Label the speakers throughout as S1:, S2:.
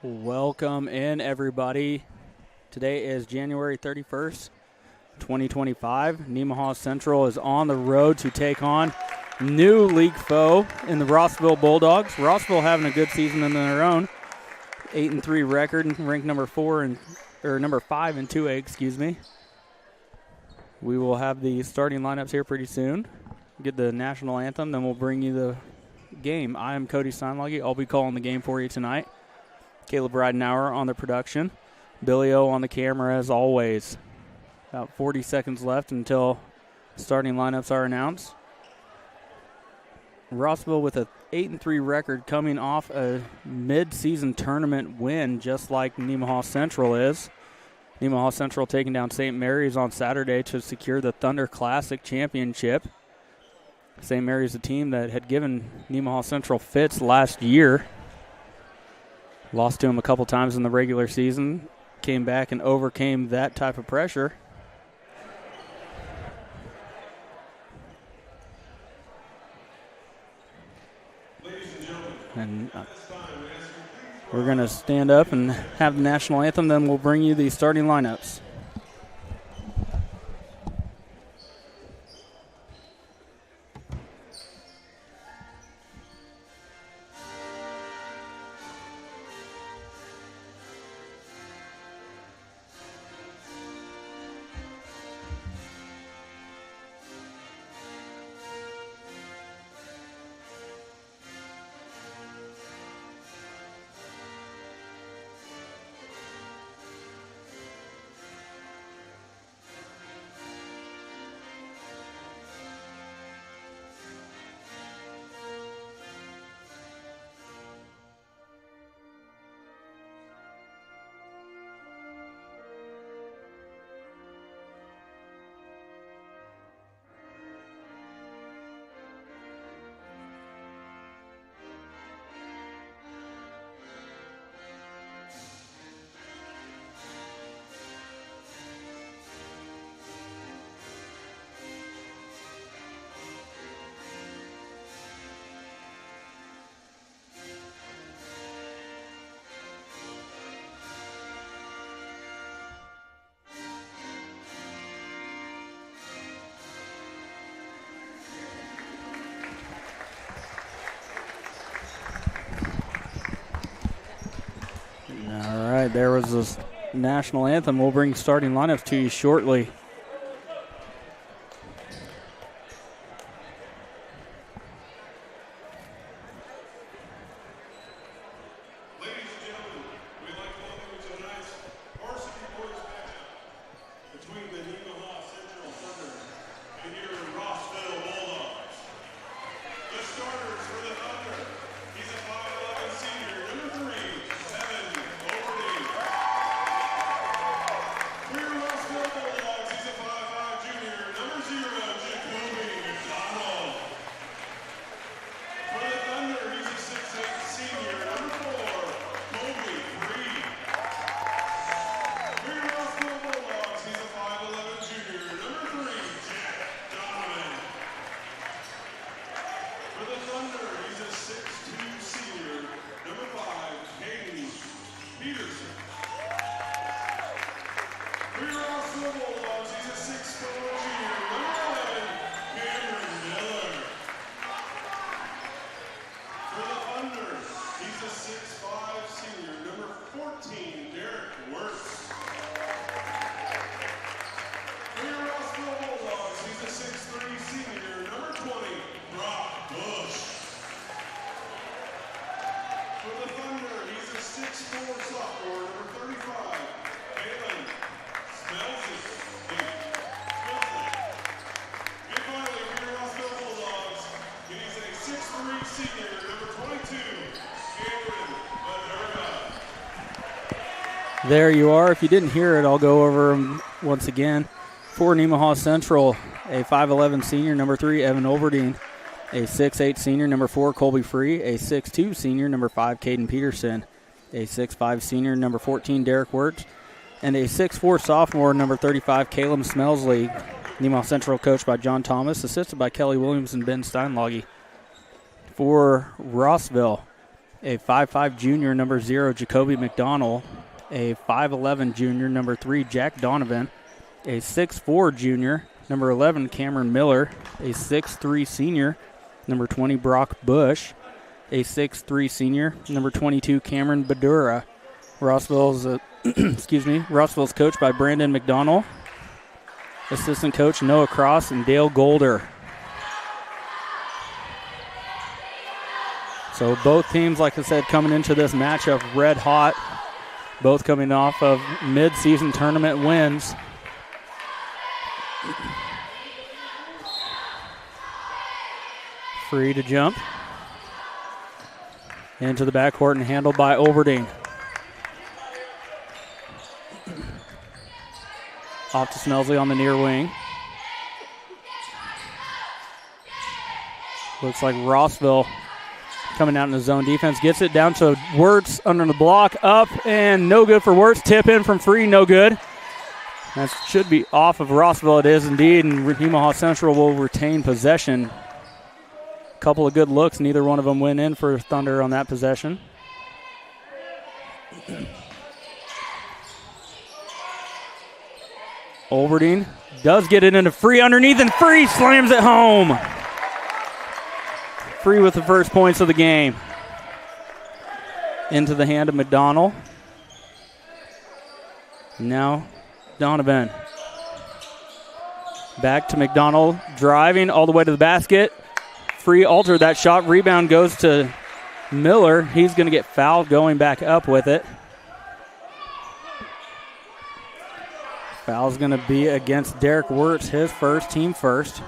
S1: Welcome in, everybody. Today is January 31st, 2025. Nemaha Central is on the road to take on new league foe in the Rossville Bulldogs. Rossville having a good season in their own. 8-3 record, ranked number 5 in 2A, excuse me. We will have the starting lineups here pretty soon. Get the national anthem, then we'll bring you the game. I am Cody Steinlage. I'll be calling the game for you tonight. Caleb Ridenauer on the production. Billy O on the camera as always. About 40 seconds left until starting lineups are announced. Rossville with a 8-3 record coming off a mid-season tournament win just like Nemaha Central is. Nemaha Central taking down St. Mary's on Saturday to secure the Thunder Classic Championship. St. Mary's a team that had given Nemaha Central fits last year. Lost to them a couple times in the regular season. Came back and overcame that type of pressure. And we're going to stand up and have the national anthem, then we'll bring you the starting lineups. All right, there was this national anthem. We'll bring starting lineups to you shortly. There you are. If you didn't hear it, I'll go over them once again. For Nemaha Central, a 5'11 senior, number 3, Evan Olverdine. A 6'8 senior, number 4, Colby Free. A 6'2 senior, number 5, Caden Peterson. A 6'5 senior, number 14, Derek Wirtz. And a 6'4 sophomore, number 35, Caleb Smelsley. Nemaha Central coached by John Thomas, assisted by Kelly Williams and Ben Steinlage. For Rossville, a 5'5 junior, number 0, Jacoby McDonald, a 5'11 junior, number 3, Jack Donovan, a 6'4 junior, number 11, Cameron Miller, a 6'3 senior, number 20, Brock Bush, a 6'3 senior, number 22, Cameron Badura. Rossville's Rossville's coached by Brandon McDonald, assistant coach Noah Cross and Dale Golder. So both teams, like I said, coming into this matchup red hot, both coming off of mid-season tournament wins. Free to jump. Into the backcourt and handled by Overding. Off to Smelsley on the near wing. Looks like Rossville coming out in the zone defense. Gets it down to Wirtz under the block. Up and no good for Wirtz. Tip in from free, no good. That should be off of Rossville. It is indeed, and Nemaha Central will retain possession. Couple of good looks. Neither one of them went in for Thunder on that possession. Overding does get it into Free underneath, and Free slams it home. Free with the first points of the game. Into the hand of McDonald. Now Donovan. Back to McDonald, driving all the way to the basket. Free altered that shot. Rebound goes to Miller. He's going to get fouled going back up with it. Foul's going to be against Derek Wirtz, his first, team first.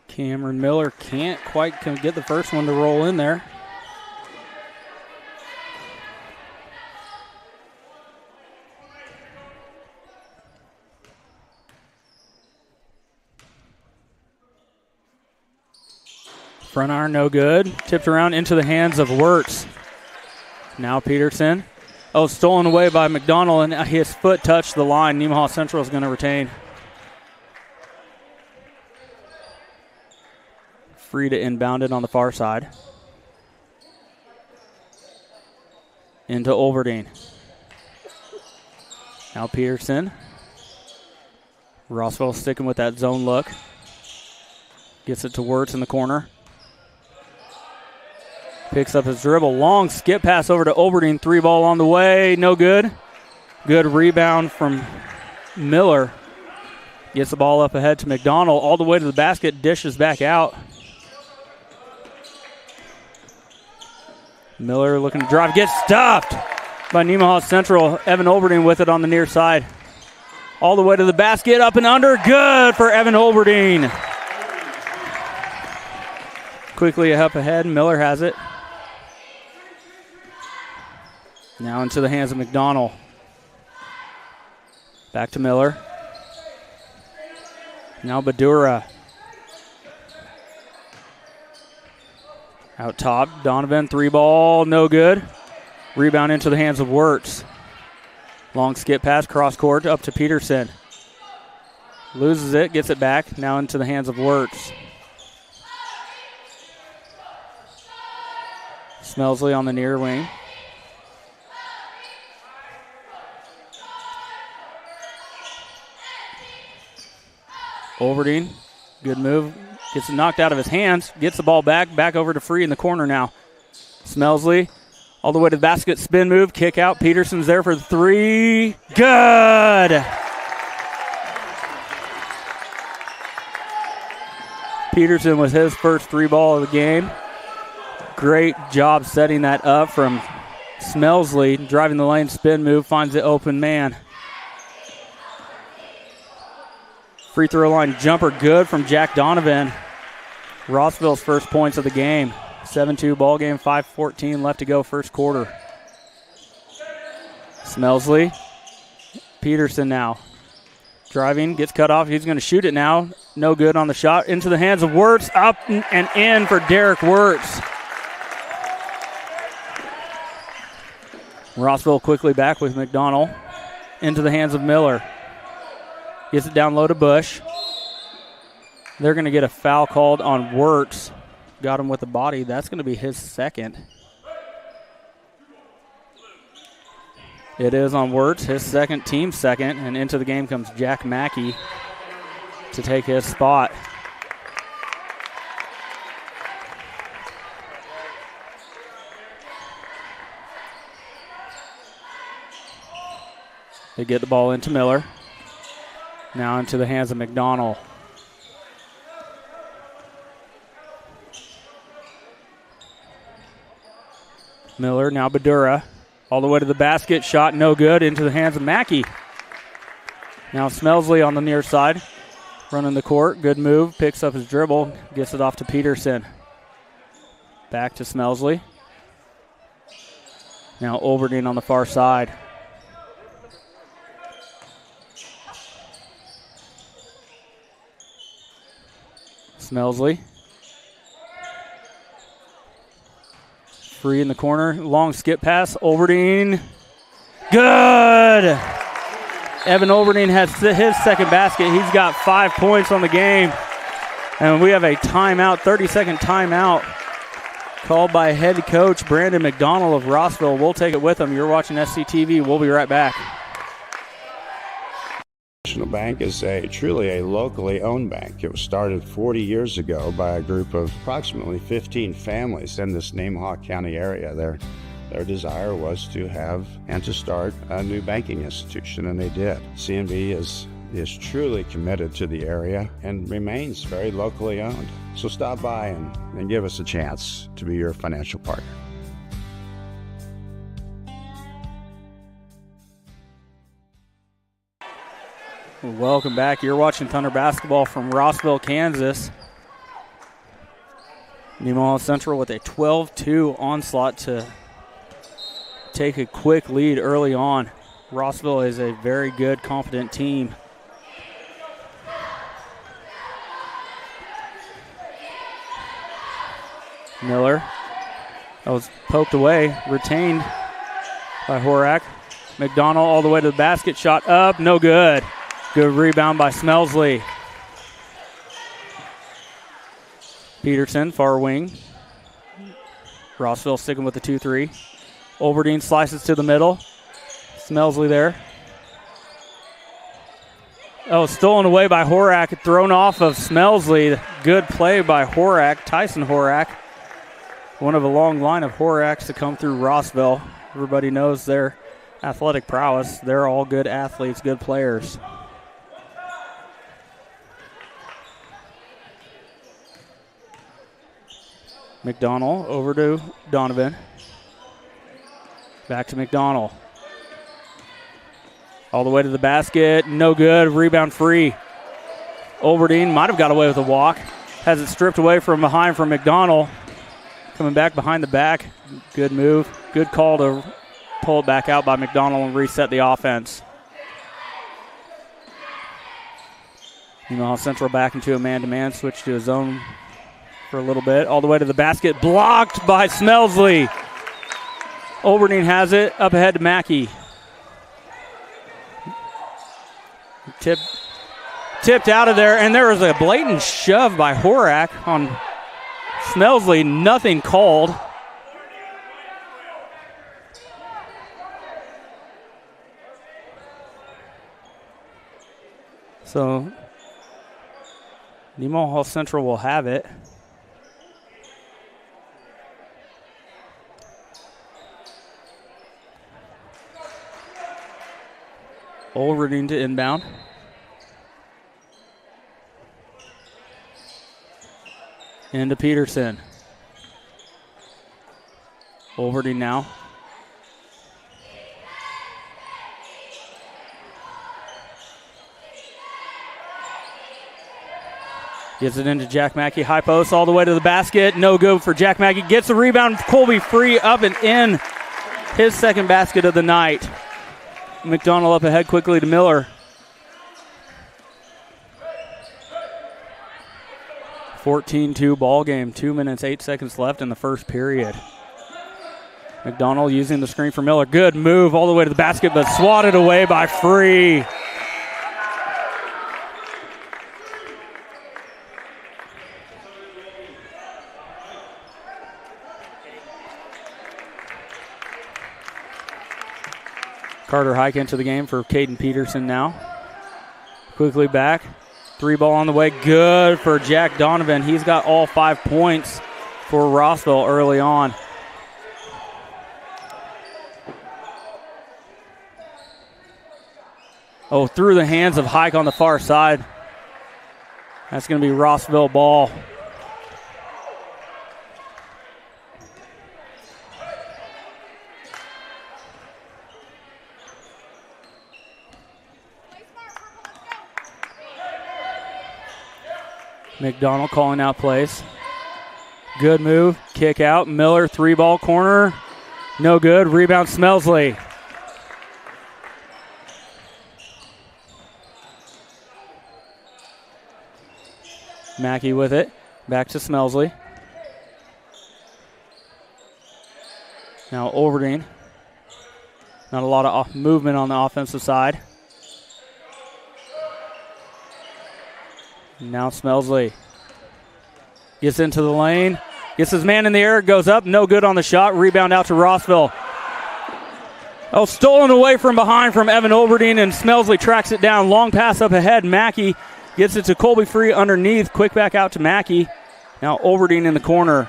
S1: Cameron Miller can't quite get the first one to roll in there. Front iron, no good. Tipped around into the hands of Wirtz. Now Peterson. Oh, stolen away by McDonald, and his foot touched the line. Nemaha Central is going to retain. Free to inbound it on the far side. Into Overding. Now Peterson. Rossville sticking with that zone look. Gets it to Wirtz in the corner. Picks up his dribble. Long skip pass over to Overding. 3-ball on the way. No good. Good rebound from Miller. Gets the ball up ahead to McDonald. All the way to the basket. Dishes back out. Miller looking to drive. Gets stuffed by Nemaha Central. Evan Overding with it on the near side. All the way to the basket. Up and under. Good for Evan Overding. Quickly up ahead. Miller has it. Now into the hands of McDonald. Back to Miller. Now Badura. Out top, Donovan, 3-ball, no good. Rebound into the hands of Wirtz. Long skip pass, cross court, up to Peterson. Loses it, gets it back, now into the hands of Wirtz. Smelsley on the near wing. Overding, good move. Gets it knocked out of his hands. Gets the ball back over to Free in the corner now. Smelsley all the way to the basket. Spin move. Kick out. Peterson's there for the 3. Good. Peterson with his first 3-ball of the game. Great job setting that up from Smelsley. Driving the lane. Spin move. Finds the open man. Free throw line jumper good from Jack Donovan. Rossville's first points of the game. 7-2 ball game, 5:14 left to go first quarter. Smelsley. Peterson now. Driving, gets cut off. He's going to shoot it now. No good on the shot. Into the hands of Wirtz. Up and in for Derek Wirtz. Rossville quickly back with McDonald. Into the hands of Miller. Gets it down low to Bush. They're going to get a foul called on Wirtz. Got him with the body. That's going to be his second. It is on Wirtz, his second, team second, and into the game comes Jack Mackey to take his spot. They get the ball into Miller. Now into the hands of McDonald. Miller, now Badura. All the way to the basket, shot no good, into the hands of Mackey. Now Smelsley on the near side, running the court, good move, picks up his dribble, gets it off to Peterson. Back to Smelsley. Now Overdine on the far side. Smelsley. Free in the corner, long skip pass, Overdine. Good! Evan Overdine has his second basket. He's got 5 points on the game. And we have a timeout, 30-second timeout, called by head coach Brandon McDonald of Rossville. We'll take it with him. You're watching SCTV. We'll be right back.
S2: National Bank is truly a locally owned bank. It was started 40 years ago by a group of approximately 15 families in this Nemaha County area. Their desire was to have and to start a new banking institution, and they did. CNB is truly committed to the area and remains very locally owned. So stop by and give us a chance to be your financial partner.
S1: Welcome back. You're watching Thunder Basketball from Rossville, Kansas. Nemaha Central with a 12-2 onslaught to take a quick lead early on. Rossville is a very good, competent team. Miller. That was poked away, retained by Horak. McDonald all the way to the basket, shot up, no good. Good rebound by Smelsley. Peterson, far wing. Rossville sticking with the 2-3. Overdine slices to the middle. Smelsley there. Oh, stolen away by Horak, thrown off of Smelsley. Good play by Horak, Tyson Horak. One of a long line of Horaks to come through Rossville. Everybody knows their athletic prowess. They're all good athletes, good players. McDonald over to Donovan. Back to McDonald. All the way to the basket. No good. Rebound free. Overdine might have got away with a walk. Has it stripped away from behind from McDonald. Coming back behind the back. Good move. Good call to pull it back out by McDonald and reset the offense. Nemaha Central back into a man-to-man. Switch to a zone for a little bit. All the way to the basket. Blocked by Smelsley. Overdine has it. Up ahead to Mackey. Tipped out of there, and there was a blatant shove by Horak on Smelsley. Nothing called. So Nemaha Central will have it. Overdine to inbound. Into Peterson. Overdine now. Gives it into Jack Mackey. High post all the way to the basket. No good for Jack Mackey. Gets the rebound. Colby free up and in. His second basket of the night. McDonald up ahead quickly to Miller. 14-2 ball game. 2 minutes, 8 seconds left in the first period. McDonald using the screen for Miller. Good move all the way to the basket, but swatted away by Free. Carter Hike into the game for Caden Peterson now. Quickly back. 3 ball on the way. Good for Jack Donovan. He's got all 5 points for Rossville early on. Oh, through the hands of Hike on the far side. That's going to be Rossville ball. McDonald calling out plays. Good move. Kick out. Miller, 3-ball corner. No good. Rebound Smelsley. Mackey with it. Back to Smelsley. Now Overdine. Not a lot of movement on the offensive side. Now Smelsley gets into the lane. Gets his man in the air. Goes up. No good on the shot. Rebound out to Rossville. Oh, stolen away from behind from Evan Overdine, and Smelsley tracks it down. Long pass up ahead. Mackey gets it to Colby Free underneath. Quick back out to Mackey. Now Overdine in the corner.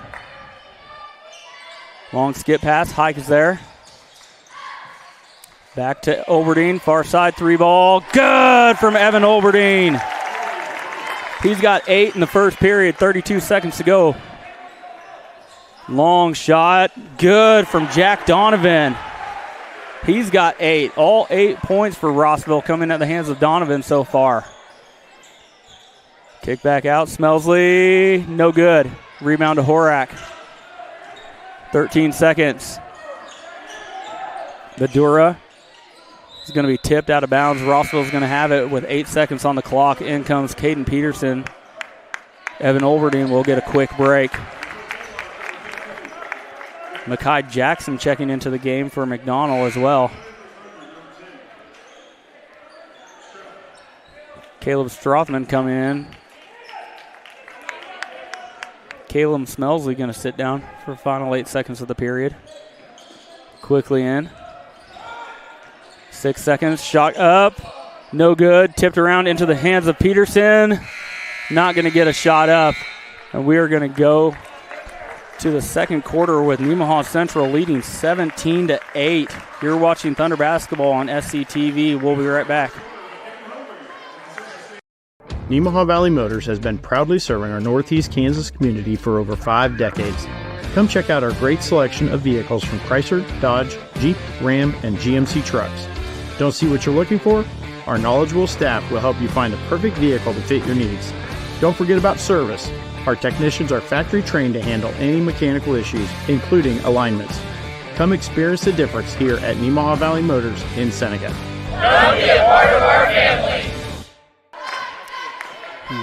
S1: Long skip pass. Hike is there. Back to Overdine. Far side 3-ball. Good from Evan Overdine. He's got 8 in the first period. 32 seconds to go. Long shot. Good from Jack Donovan. He's got 8. All 8 points for Rossville coming at the hands of Donovan so far. Kick back out. Smelsley. No good. Rebound to Horak. 13 seconds. Badura is going to be tipped out of bounds. Rossville's going to have it with 8 seconds on the clock. In comes Caden Peterson. Evan Overdine will get a quick break. Makai Jackson checking into the game for McDonald as well. Caleb Strothman coming in. Caleb Smelsley going to sit down for the final 8 seconds of the period. Quickly in. 6 seconds. Shot up. No good. Tipped around into the hands of Peterson. Not going to get a shot up. And we are going to go to the second quarter with Nemaha Central leading 17-8. You're watching Thunder Basketball on SCTV. We'll be right back.
S3: Nemaha Valley Motors has been proudly serving our Northeast Kansas community for over 5 decades. Come check out our great selection of vehicles from Chrysler, Dodge, Jeep, Ram, and GMC trucks. Don't see what you're looking for? Our knowledgeable staff will help you find the perfect vehicle to fit your needs. Don't forget about service. Our technicians are factory trained to handle any mechanical issues, including alignments. Come experience the difference here at Nemaha Valley Motors in Seneca.
S4: Come be a part of our family.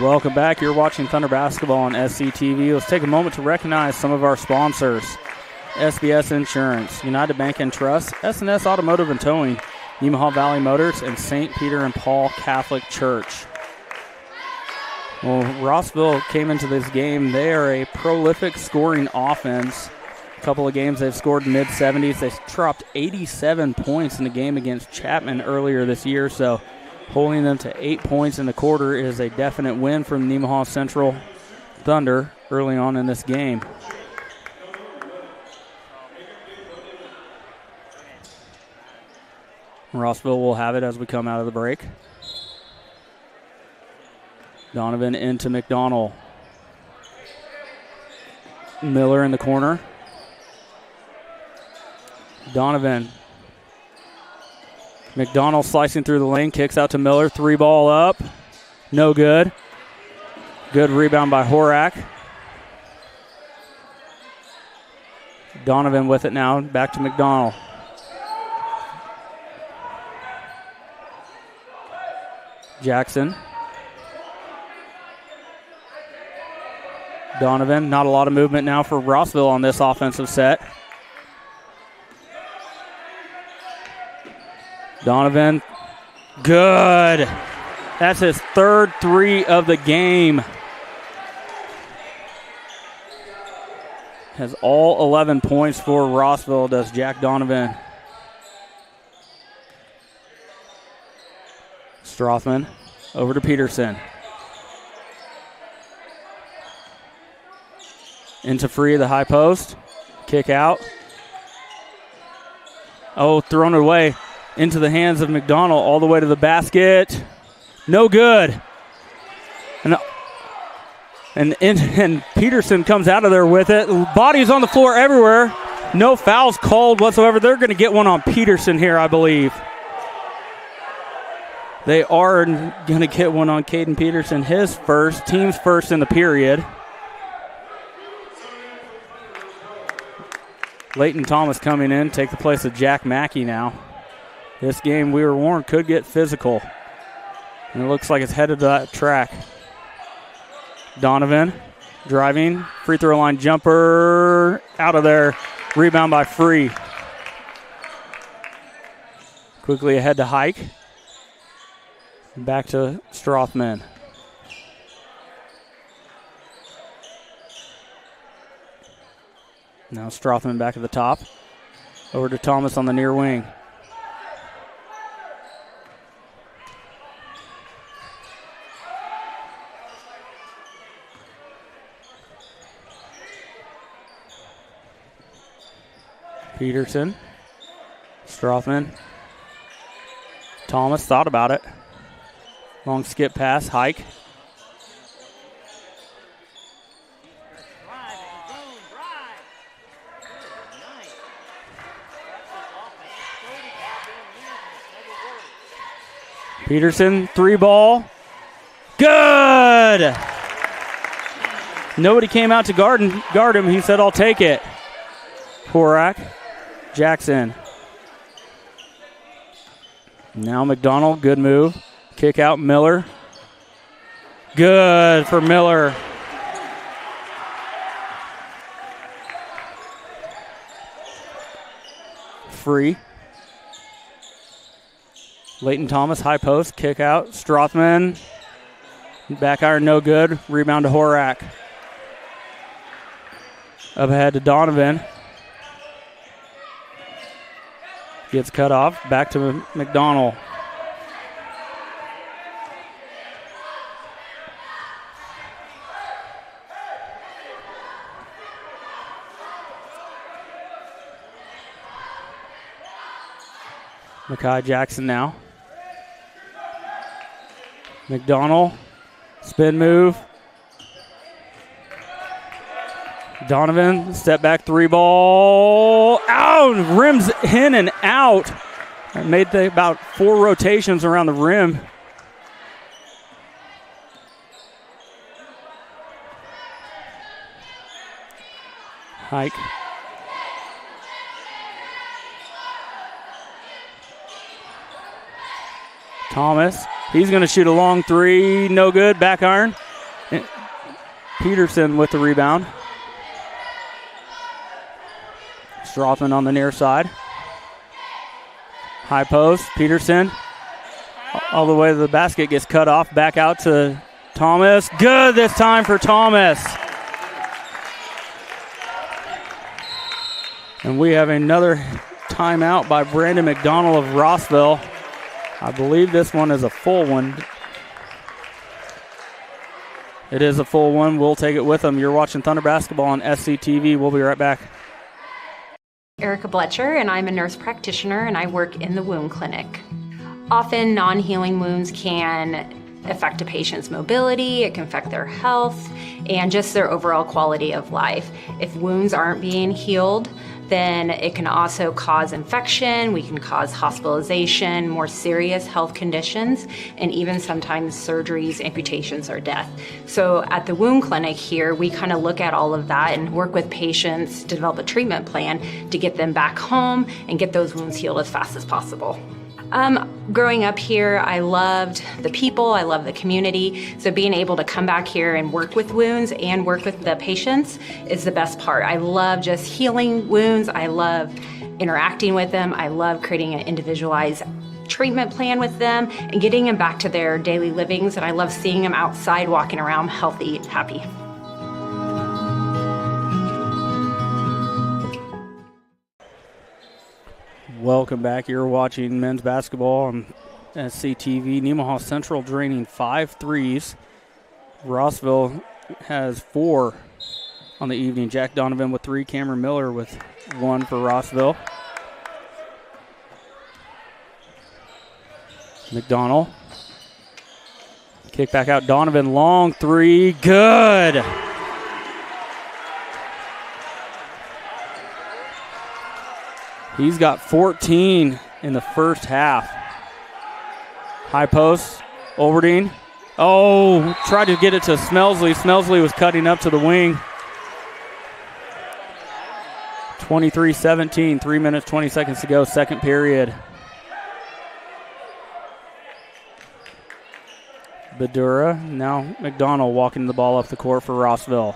S1: Welcome back. You're watching Thunder Basketball on SCTV. Let's take a moment to recognize some of our sponsors. SBS Insurance, United Bank and Trust, S&S Automotive and Towing, Nemaha Valley Motors, and St. Peter and Paul Catholic Church. Well, Rossville came into this game. They are a prolific scoring offense. A couple of games they've scored mid-70s. They dropped 87 points in the game against Chapman earlier this year, so holding them to 8 points in the quarter is a definite win from Nemaha Central Thunder early on in this game. Rossville will have it as we come out of the break. Donovan into McDonald. Miller in the corner. Donovan. McDonald slicing through the lane, kicks out to Miller. 3-ball up. No good. Good rebound by Horak. Donovan with it now. Back to McDonald. Jackson. Donovan, not a lot of movement now for Rossville on this offensive set. Donovan, good. That's his third 3 of the game. Has all 11 points for Rossville, does Jack Donovan. Strothman over to Peterson. Into free, the high post. Kick out. Oh, thrown away into the hands of McDonald all the way to the basket. No good. And Peterson comes out of there with it. Bodies on the floor everywhere. No fouls called whatsoever. They're going to get one on Peterson here, I believe. They are going to get one on Caden Peterson, his first, team's first in the period. Leighton Thomas coming in, take the place of Jack Mackey now. This game, we were warned, could get physical. And it looks like it's headed to that track. Donovan driving, free throw line jumper, out of there. Rebound by Free. Quickly ahead to Hike. Back to Strothman. Now Strothman back at the top. Over to Thomas on the near wing. Peterson. Strothman. Thomas thought about it. Long skip pass, Hike. Peterson, 3 ball. Good! Nobody came out to guard him. He said, I'll take it. Horak, Jackson. Now McDonald, good move. Kick out Miller. Good for Miller. Free. Leighton Thomas, high post, kick out. Strothman, back iron, no good. Rebound to Horak. Up ahead to Donovan. Gets cut off, back to McDonald. Makai Jackson now. McDonald, spin move. Donovan, step back 3 ball. Out, rims in and out. Made about 4 rotations around the rim. Hike. Thomas, he's going to shoot a long 3, no good, back iron. Peterson with the rebound. Strothman on the near side. High post, Peterson all the way to the basket, gets cut off, back out to Thomas. Good this time for Thomas. And we have another timeout by Brandon McDonald of Rossville. I believe this one is a full one. It is a full one. We'll take it with them. You're watching Thunder Basketball on SCTV. We'll be right back.
S5: Erica Bletcher, and I'm a nurse practitioner, and I work in the wound clinic. Often non-healing wounds can affect a patient's mobility, it can affect their health, and just their overall quality of life. If wounds aren't being healed, then it can also cause infection, we can cause hospitalization, more serious health conditions, and even sometimes surgeries, amputations, or death. So at the wound clinic here, we kind of look at all of that and work with patients to develop a treatment plan to get them back home and get those wounds healed as fast as possible. Growing up here, I loved the people, I love the community, so being able to come back here and work with wounds and work with the patients is the best part. I love just healing wounds, I love interacting with them, I love creating an individualized treatment plan with them and getting them back to their daily livings. And I love seeing them outside walking around healthy, happy.
S1: Welcome back. You're watching men's basketball on SCTV. Nemaha Central draining 5 threes. Rossville has 4 on the evening. Jack Donovan with 3, Cameron Miller with 1 for Rossville. McDonald. Kick back out. Donovan, long 3. Good. He's got 14 in the first half. High post. Overdeen. Oh, tried to get it to Smelsley. Smelsley was cutting up to the wing. 23-17, 3 minutes, 20 seconds to go, second period. Badura, now McDonald walking the ball up the court for Rossville.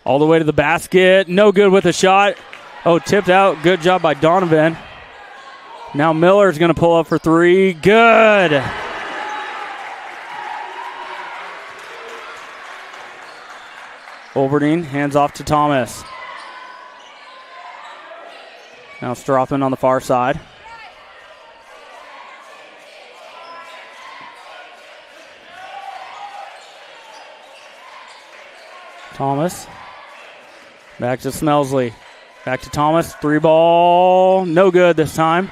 S1: All the way to the basket, no good with a shot. Oh, tipped out, good job by Donovan. Now Miller's gonna pull up for 3, good. Overdeen hands off to Thomas. Now Strothman on the far side. Thomas. Back to Smelsley. Back to Thomas. 3 ball. No good this time.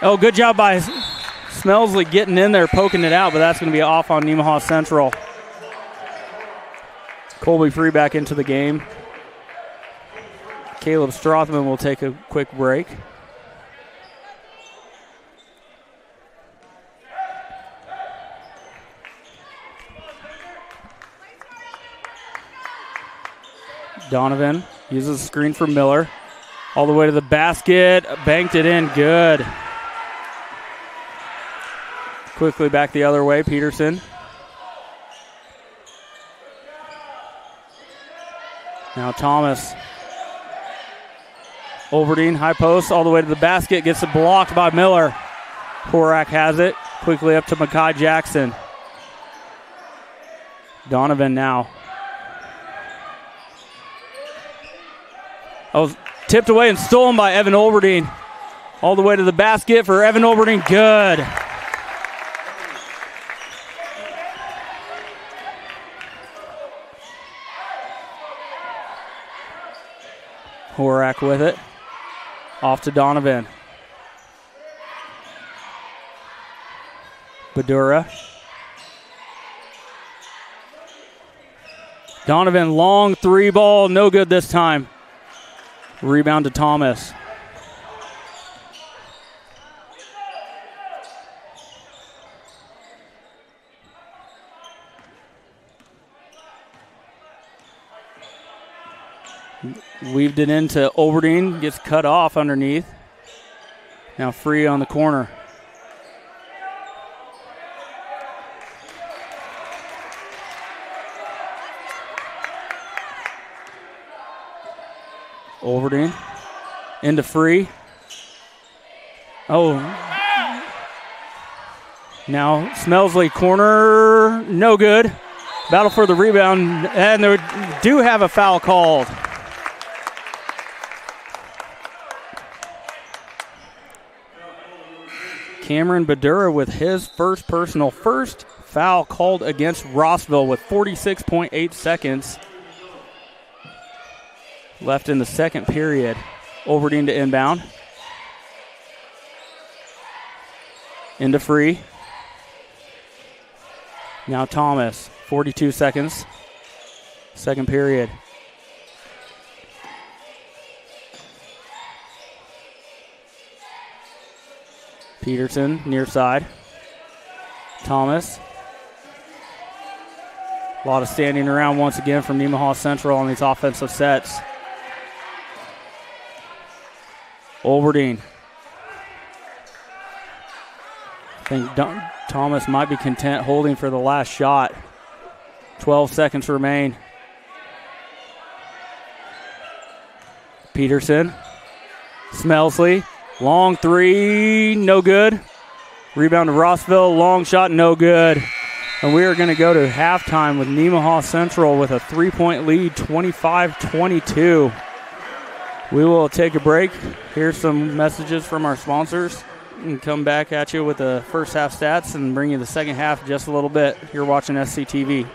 S1: Oh, good job by Smelsley getting in there, poking it out, but that's going to be off on Nemaha Central. Colby Free back into the game. Caleb Strothman will take a quick break. Donovan uses the screen for Miller. All the way to the basket. Banked it in. Good. Quickly back the other way. Peterson. Now Thomas. Overdeen, high post, all the way to the basket. Gets it blocked by Miller. Horak has it. Quickly up to Makai Jackson. Donovan now. Oh, tipped away and stolen by Evan Overdeen. All the way to the basket for Evan Overdeen. Good. Horak with it. Off to Donovan. Badura. Donovan, long 3 ball. No good this time. Rebound to Thomas. Weaved it into Overdeen. Gets cut off underneath. Now Free on the corner. Overdeen into Free. Oh. Now Smelsley corner. No good. Battle for the rebound. And they do have a foul called. Cameron Badura with his first foul called against Rossville with 46.8 seconds left in the second period. Overdeen to inbound. Into Free. Now Thomas, 42 seconds. Second period. Peterson, near side. Thomas. A lot of standing around once again from Nemaha Central on these offensive sets. Overdeen. I think Thomas might be content holding for the last shot. 12 seconds remain. Peterson. Smelsley. Long three, no good. Rebound to Rossville, long shot, no good. And we are going to go to halftime with Nemaha Central with a 3-point lead, 25-22. We will take a break, hear some messages from our sponsors, and come back at you with the first half stats and bring you the second half just a little bit. You're watching SCTV.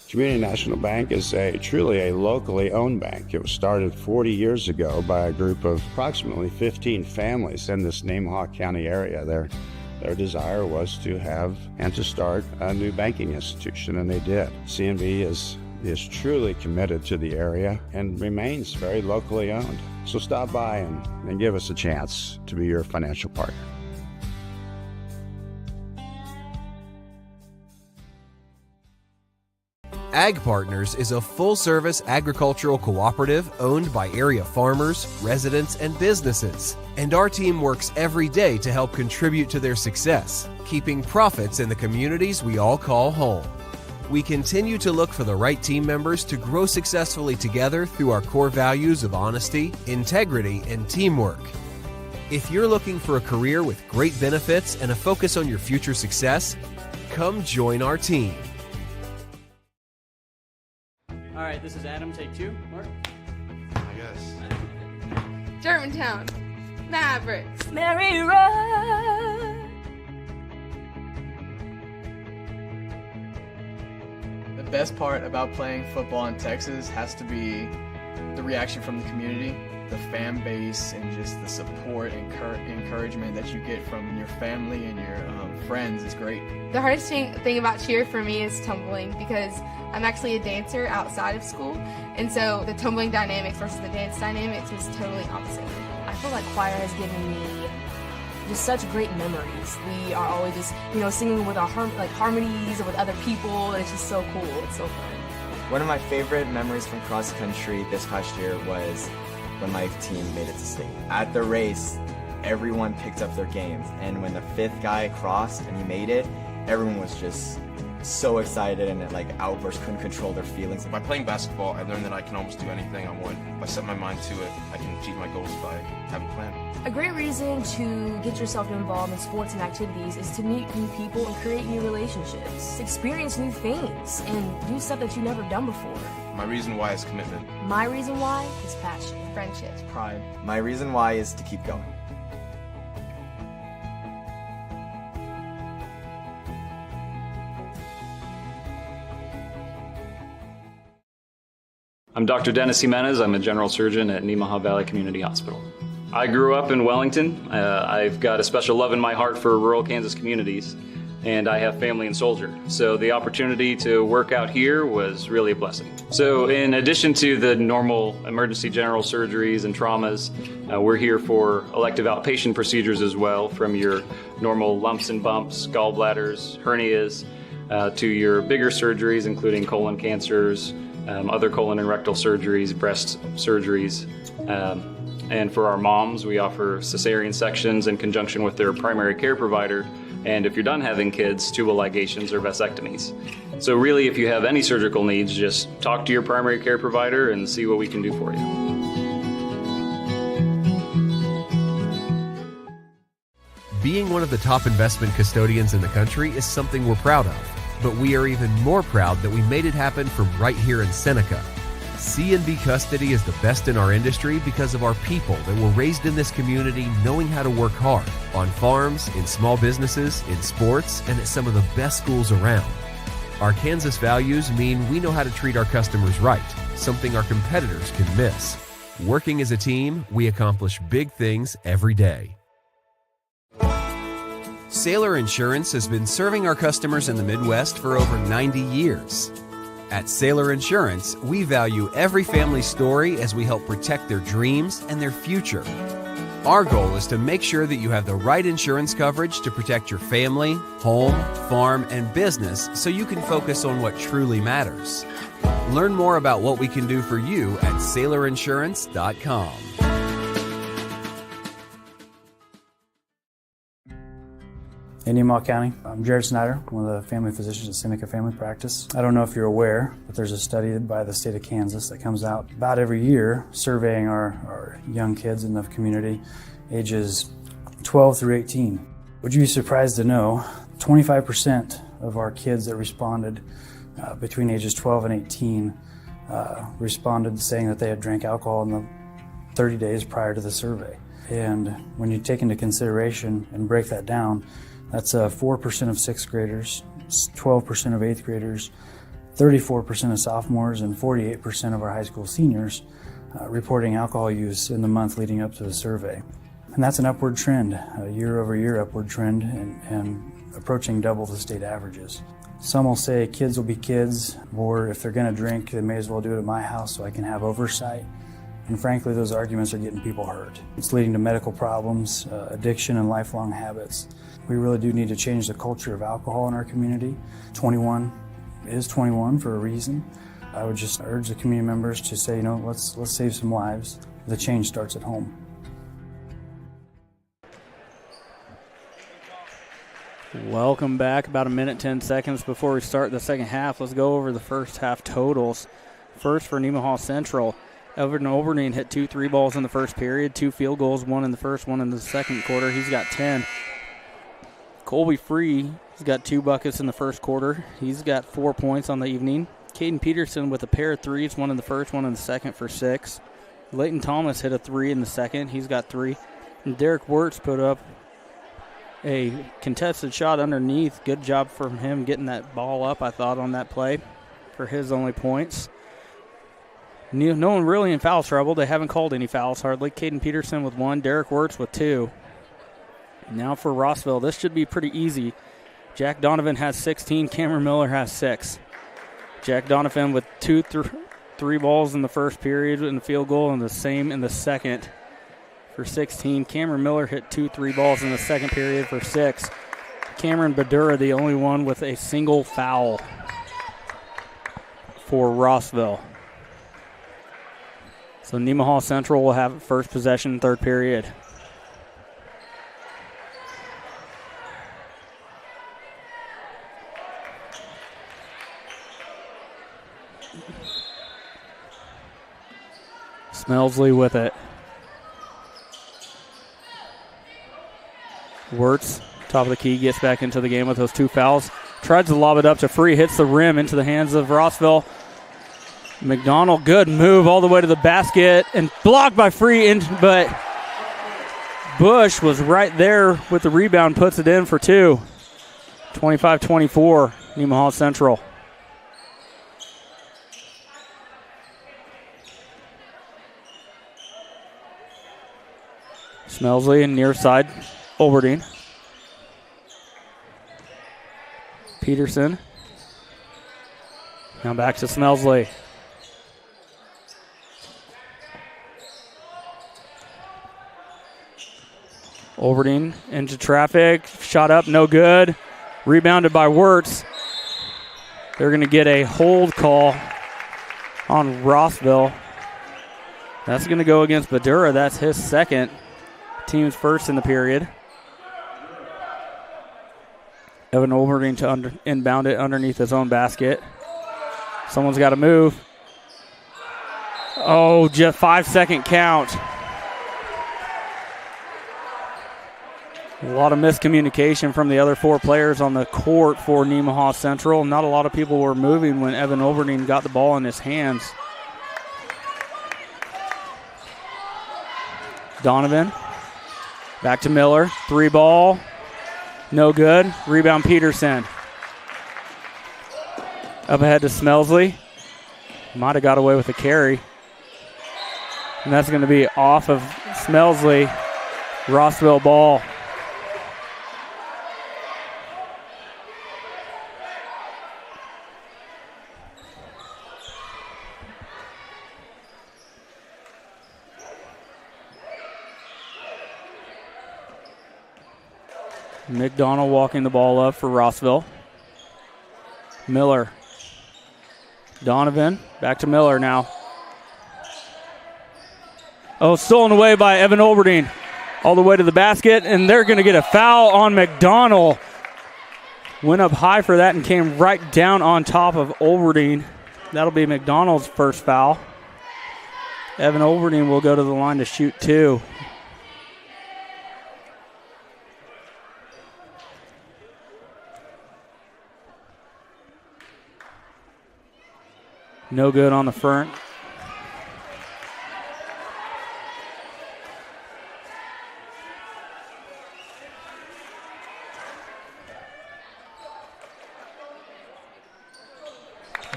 S2: Community National Bank is truly a locally owned bank. It was started 40 years ago by a group of approximately 15 families in this Nemaha County area. Their desire was to have and to start a new banking institution, and they did. CNB is truly committed to the area and remains very locally owned. So stop by and give us a chance to be your financial partner.
S6: Ag Partners is a full-service agricultural cooperative owned by area farmers, residents, and businesses. And our team works every day to help contribute to their success, keeping profits in the communities we all call home. We continue to look for the right team members to grow successfully together through our core values of honesty, integrity, and teamwork. If you're looking for a career with great benefits and a focus on your future success, come join our team.
S1: All right, this is Adam, take two. Mark?
S7: I guess.
S8: Germantown, Mavericks,
S9: Mary Road.
S10: The best part about playing football in Texas has to be
S7: the reaction from the community, the fan base, and just the support and encouragement that you get from your family and your friends is great.
S8: The hardest thing about cheer for me is tumbling, because I'm actually a dancer outside of school, and so the tumbling dynamics versus the dance dynamics is totally opposite.
S10: I feel like choir has given me just such great memories. We are always just, singing with our harmonies and with other people, and it's just so cool. It's so fun.
S11: One of my favorite memories from cross country this past year was when my team made it to state. At the race, everyone picked up their games, and when the 5th guy crossed and he made it, everyone was just so excited and outbursts, couldn't control their feelings.
S12: By playing basketball, I learned that I can almost do anything I want. If I set my mind to it, I can achieve my goals if I have a plan.
S10: A great reason to get yourself involved in sports and activities is to meet new people and create new relationships, experience new things, and do stuff that you've never done before.
S12: My reason why is commitment.
S10: My reason why is passion.
S8: Friendships.
S7: Pride.
S11: My reason why is to keep going.
S13: I'm Dr. Dennis Jimenez. I'm a general surgeon at Nemaha Valley Community Hospital. I grew up in Wellington. I've got a special love in my heart for rural Kansas communities, and I have family in Soldier. So the opportunity to work out here was really a blessing. So in addition to the normal emergency general surgeries and traumas, we're here for elective outpatient procedures as well, from your normal lumps and bumps, gallbladders, hernias, to your bigger surgeries, including colon cancers, other colon and rectal surgeries, breast surgeries. And for our moms, we offer cesarean sections in conjunction with their primary care provider. And if you're done having kids, tubal ligations or vasectomies. So really, if you have any surgical needs, just talk to your primary care provider and see what we can do for you.
S6: Being one of the top investment custodians in the country is something we're proud of. But we are even more proud that we made it happen from right here in Seneca. C&B Custody is the best in our industry because of our people that were raised in this community knowing how to work hard, on farms, in small businesses, in sports, and at some of the best schools around. Our Kansas values mean we know how to treat our customers right, something our competitors can miss. Working as a team, we accomplish big things every day. Sailor Insurance has been serving our customers in the Midwest for over 90 years. At Sailor Insurance, we value every family story as we help protect their dreams and their future. Our goal is to make sure that you have the right insurance coverage to protect your family, home, farm, and business so you can focus on what truly matters. Learn more about what we can do for you at SailorInsurance.com.
S14: In Nemaha County, I'm Jared Snyder, one of the family physicians at Seneca Family Practice. I don't know if you're aware, but there's a study by the state of Kansas that comes out about every year surveying our young kids in the community, ages 12 through 18. Would you be surprised to know 25% of our kids that responded between ages 12 and 18 responded saying that they had drank alcohol in the 30 days prior to the survey. And when you take into consideration and break that down, that's 4% of 6th graders, 12% of 8th graders, 34% of sophomores, and 48% of our high school seniors reporting alcohol use in the month leading up to the survey. And that's an upward trend, a year-over-year upward trend, and approaching double the state averages. Some will say kids will be kids, or if they're going to drink, they may as well do it at my house so I can have oversight. And frankly, those arguments are getting people hurt. It's leading to medical problems, addiction, and lifelong habits. We really do need to change the culture of alcohol in our community. 21 is 21 for a reason. I would just urge the community members to say, let's save some lives. The change starts at home.
S1: Welcome back. About a minute, 10 seconds before we start the second half. Let's go over the first half totals. First for Nemaha Central, Everton Olberding hit 2 3-balls in the first period, 2 field goals, 1 in the first, 1 in the second quarter. He's got 10. Colby Free, he's got 2 buckets in the first quarter. He's got 4 points on the evening. Caden Peterson with a pair of threes, 1 in the first, 1 in the second for 6. Leighton Thomas hit a 3 in the second. He's got 3. And Derek Wirtz put up a contested shot underneath. Good job from him getting that ball up, I thought, on that play for his only points. No one really in foul trouble. They haven't called any fouls hardly. Caden Peterson with 1, Derek Wirtz with 2. Now for Rossville, this should be pretty easy. Jack Donovan has 16, Cameron Miller has 6. Jack Donovan with 3 balls in the first period in the field goal and the same in the second for 16. Cameron Miller hit 2 3 balls in the second period for 6. Cameron Badura, the only one with a single foul for Rossville. So Nemaha Central will have first possession, third period. Smelsley with it. Wirtz, top of the key, gets back into the game with those 2 fouls. Tries to lob it up to Free, hits the rim into the hands of Rossville. McDonald, good move all the way to the basket and blocked by Free, but Bush was right there with the rebound, puts it in for 2. 25-24, Nemaha Central. Smelsley and near side, Olberding. Peterson. Now back to Smelsley. Olberding into traffic, shot up, no good. Rebounded by Wirtz. They're going to get a hold call on Rossville. That's going to go against Badura. That's his second. Team's first in the period. Evan Olberding to inbound it underneath his own basket. Someone's got to move. Oh, just 5-second count. A lot of miscommunication from the other 4 players on the court for Nemaha Central. Not a lot of people were moving when Evan Olberding got the ball in his hands. Donovan. Back to Miller. 3 ball. No good. Rebound Peterson. Up ahead to Smelsley. Might have got away with a carry. And that's going to be off of Smelsley. Rossville ball. McDonald walking the ball up for Rossville. Miller. Donovan. Back to Miller now. Oh, stolen away by Evan Olberding. All the way to the basket, and they're going to get a foul on McDonald. Went up high for that and came right down on top of Olberding. That'll be McDonald's first foul. Evan Olberding will go to the line to shoot 2. No good on the front.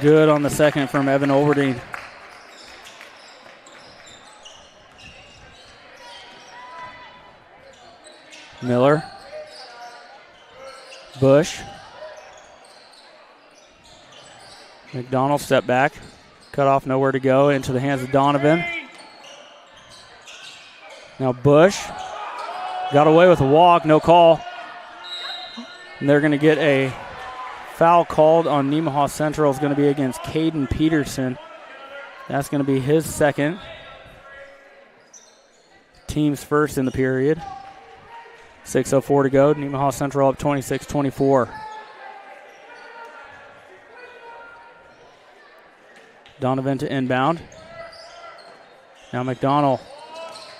S1: Good on the second from Evan Olberding. Miller. Bush. McDonald step back. Cut off, nowhere to go. Into the hands of Donovan. Now Bush. Got away with a walk, no call. And they're going to get a foul called on Nemaha Central. It's going to be against Caden Peterson. That's going to be his second. Team's first in the period. 6:04 to go. Nemaha Central up 26-24. Donovan to inbound. Now McDonald.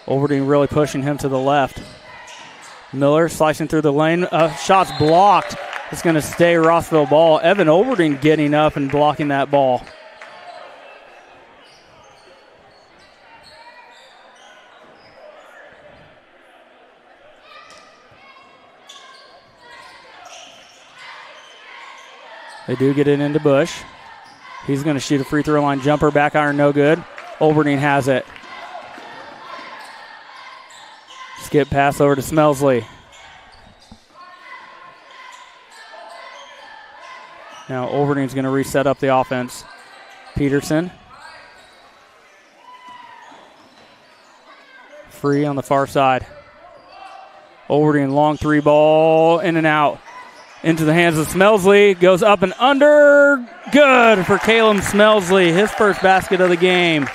S1: Olberding really pushing him to the left. Miller slicing through the lane. Shot's blocked. It's going to stay Rossville ball. Evan Olberding getting up and blocking that ball. They do get it into Bush. He's going to shoot a free throw line jumper. Back iron, no good. Olberding has it. Skip pass over to Smelsley. Now Olberding's going to reset up the offense. Peterson. Free on the far side. Olberding, long three ball, in and out. Into the hands of Smelsley. Goes up and under. Good for Caleb Smelsley. His first basket of the game.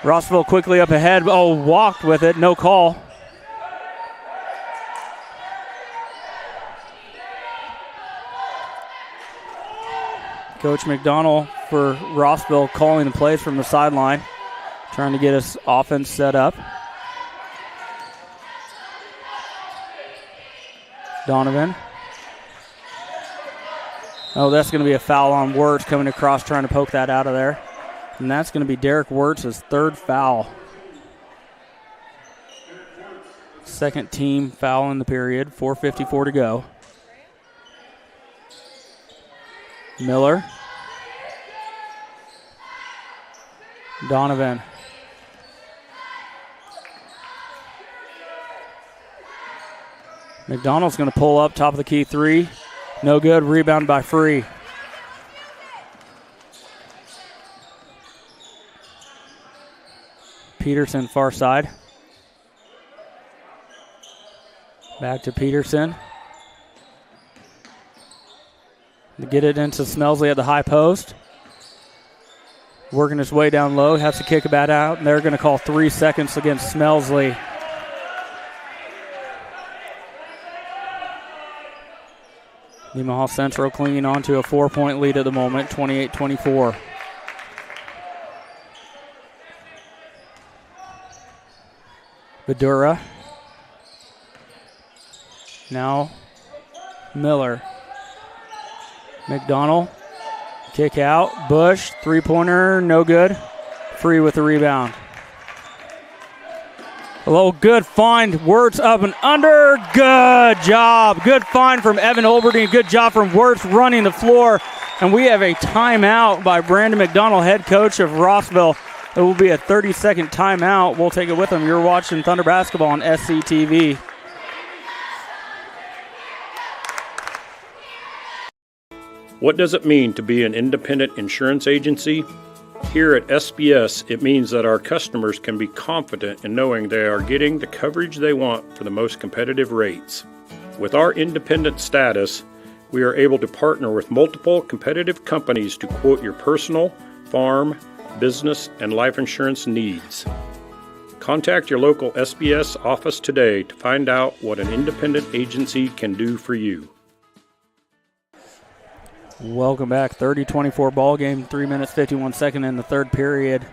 S1: Rossville quickly up ahead. Oh, walked with it. No call. Coach McDonald for Rossville calling the plays from the sideline. Trying to get his offense set up. Donovan. Oh, that's going to be a foul on Wirtz coming across trying to poke that out of there. And that's going to be Derek Wirtz's third foul. Second team foul in the period. 4:54 to go. Miller. Donovan. McDonald's going to pull up, top of the key three. No good. Rebound by Free. Peterson, far side. Back to Peterson. To get it into Smelsley at the high post. Working his way down low. Has to kick that out. And they're going to call 3 seconds against Smelsley. Nemaha Central clinging on to a 4-point lead at the moment, 28-24. Badura. Now Miller. McDonald. Kick out. Bush. Three-pointer. No good. Free with the rebound. A little good find. Wirtz up and under. Good job. Good find from Evan Olberding. Good job from Wirtz running the floor. And we have a timeout by Brandon McDonald, head coach of Rossville. It will be a 30-second timeout. We'll take it with them. You're watching Thunder Basketball on SCTV.
S15: What does it mean to be an independent insurance agency? Here at SBS, it means that our customers can be confident in knowing they are getting the coverage they want for the most competitive rates. With our independent status, we are able to partner with multiple competitive companies to quote your personal, farm, business, and life insurance needs. Contact your local SBS office today to find out what an independent agency can do for you.
S1: Welcome back. 30-24 ball game. 3 minutes, 51 seconds in the third period.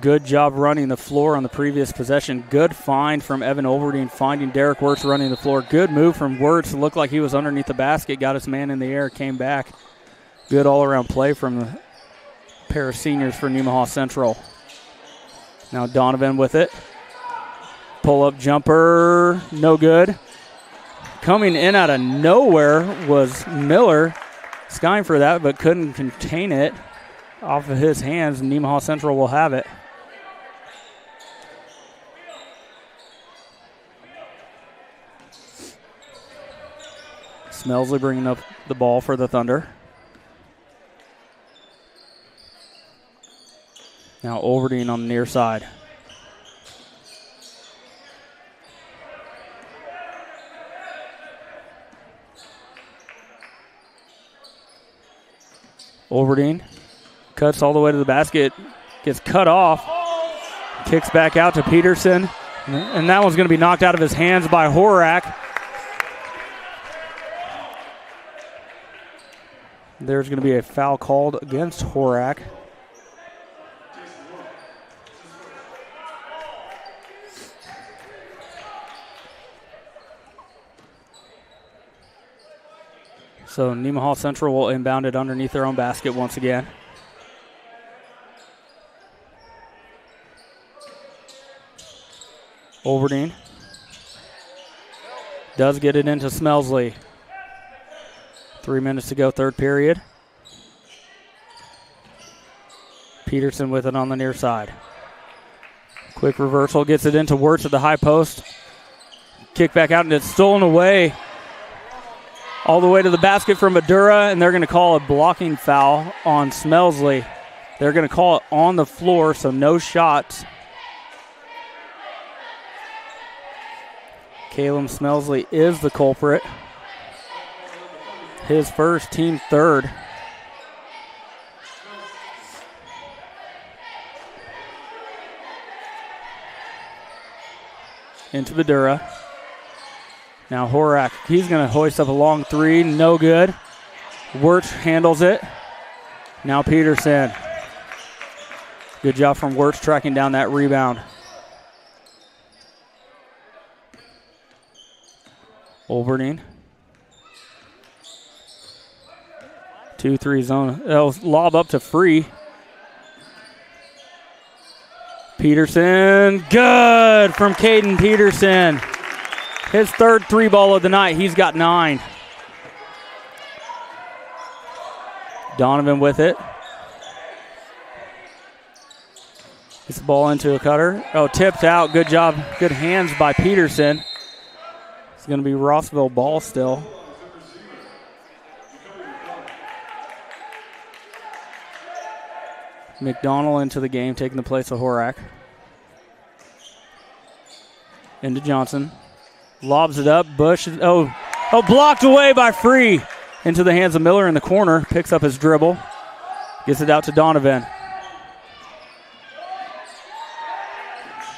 S1: Good job running the floor on the previous possession. Good find from Evan Olberding, finding Derek Wirtz running the floor. Good move from Wirtz. Looked like he was underneath the basket. Got his man in the air, came back. Good all-around play from the pair of seniors for Nemaha Central. Now Donovan with it. Pull-up jumper. No good. Coming in out of nowhere was Miller, skying for that, but couldn't contain it off of his hands. Nemaha Central will have it. Smelsley bringing up the ball for the Thunder. Now Olberding on the near side. Olberding cuts all the way to the basket, gets cut off, kicks back out to Peterson, and that one's going to be knocked out of his hands by Horak. There's going to be a foul called against Horak. So Nemaha Central will inbound it underneath their own basket once again. Olberding does get it into Smelsley. 3 minutes to go, third period. Peterson with it on the near side. Quick reversal, gets it into Wirtz at the high post. Kick back out, and it's stolen away all the way to the basket from Madura, and they're going to call a blocking foul on Smelsley. They're going to call it on the floor, so no shots. Caleb Smelsley is the culprit. His first, team third. Into Madura. Now Horak, he's going to hoist up a long three, no good. Wirtz handles it. Now Peterson. Good job from Wirtz tracking down that rebound. Olverdine. 2-3 zone. That'll lob up to Free. Peterson, good from Caden Peterson. His third three ball of the night. He's got 9. Donovan with it. Gets the ball into a cutter. Oh, tipped out. Good job. Good hands by Peterson. It's going to be Rossville ball still. McDonald into the game, taking the place of Horak. Into Johnson. Lobs it up. Bush. Oh, blocked away by Free. Into the hands of Miller in the corner. Picks up his dribble. Gets it out to Donovan.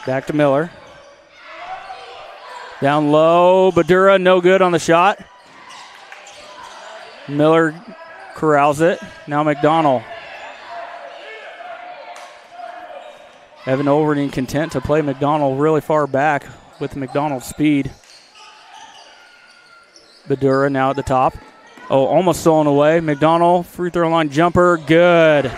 S1: Back to Miller. Down low. Badura, no good on the shot. Miller corrals it. Now McDonald. Evan Olverdine content to play McDonald really far back with McDonald's speed. Badura now at the top. Oh, almost stolen away. McDonald, free throw line jumper, good.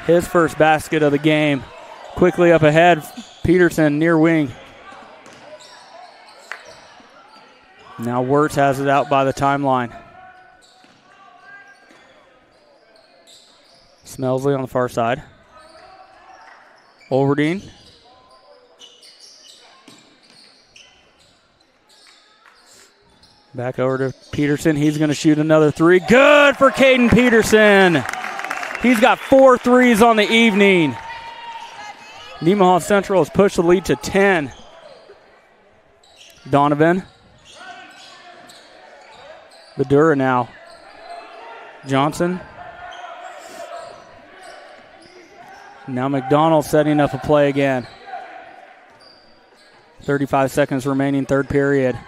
S1: His first basket of the game. Quickly up ahead, Peterson near wing. Now Wirtz has it out by the timeline. Smelsley on the far side. Olverdine. Back over to Peterson. He's going to shoot another three. Good for Caden Peterson. He's got 4 threes on the evening. Nemaha Central has pushed the lead to 10. Donovan. Badura now. Johnson. Now McDonald setting up a play again. 35 seconds remaining, third period.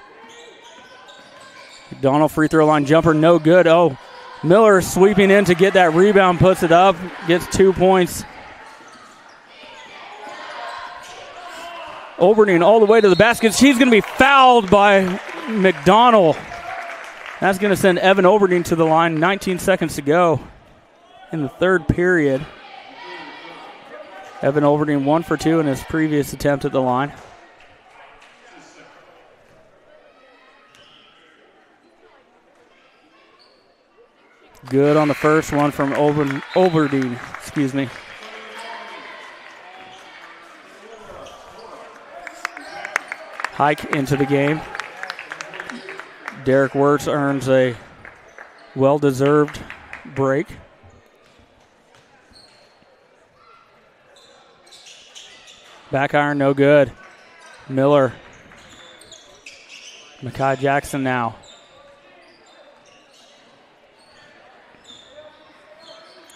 S1: McDonald free throw line jumper, no good. Oh, Miller sweeping in to get that rebound, puts it up, gets 2 points. Olverdine all the way to the basket. She's going to be fouled by McDonald. That's going to send Evan Olverdine to the line. 19 seconds to go in the third period. Evan Olverdine 1 for 2 in his previous attempt at the line. Good on the first one from Olverdine. Excuse me. Hike into the game. Derek Wirtz earns a well-deserved break. Back iron, no good. Miller. Makai Jackson now.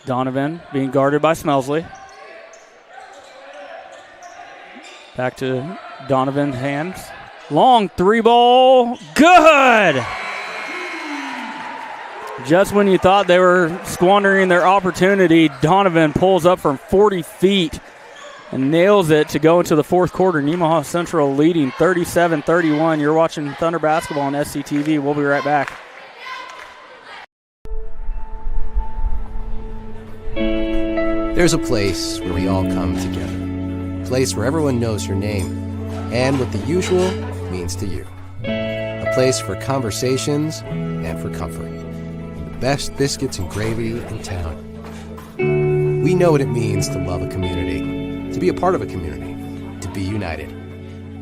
S1: Donovan being guarded by Smelsley. Back to Donovan's hands. Long three ball. Good! Just when you thought they were squandering their opportunity, Donovan pulls up from 40 feet and nails it to go into the fourth quarter. Nemaha Central leading 37-31. You're watching Thunder Basketball on SCTV. We'll be right back.
S6: There's a place where we all come together. A place where everyone knows your name and what the usual means to you. A place for conversations and for comfort. The best biscuits and gravy in town. We know what it means to love a community, to be a part of a community, to be united.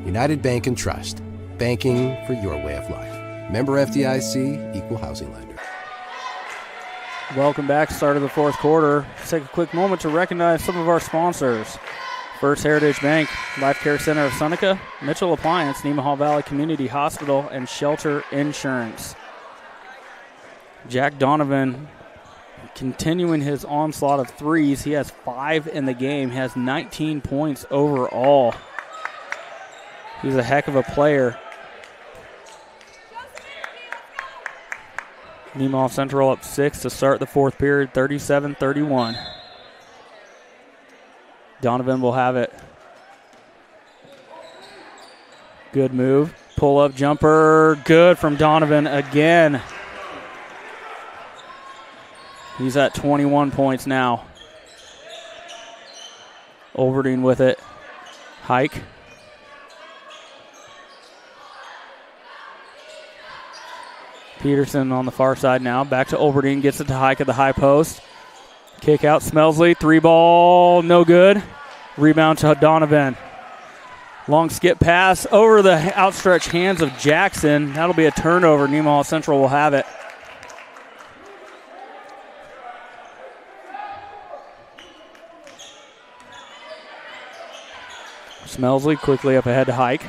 S6: United Bank and Trust. Banking for your way of life. Member FDIC, Equal Housing Lender.
S1: Welcome back. Start of the fourth quarter. Let's take a quick moment to recognize some of our sponsors. First Heritage Bank, Life Care Center of Seneca, Mitchell Appliance, Nemaha Valley Community Hospital, and Shelter Insurance. Jack Donovan continuing his onslaught of threes. He has 5 in the game, has 19 points overall. He's a heck of a player. Nemaha Central up 6 to start the fourth period, 37-31. Donovan will have it. Good move. Pull-up jumper. Good from Donovan again. He's at 21 points now. Overdeen with it. Hike. Peterson on the far side now. Back to Overdeen. Gets it to Hike at the high post. Kick out Smelsley. 3-ball. No good. Rebound to Donovan. Long skip pass over the outstretched hands of Jackson. That'll be a turnover. Nemaha Central will have it. Smelsley quickly up ahead to Hike.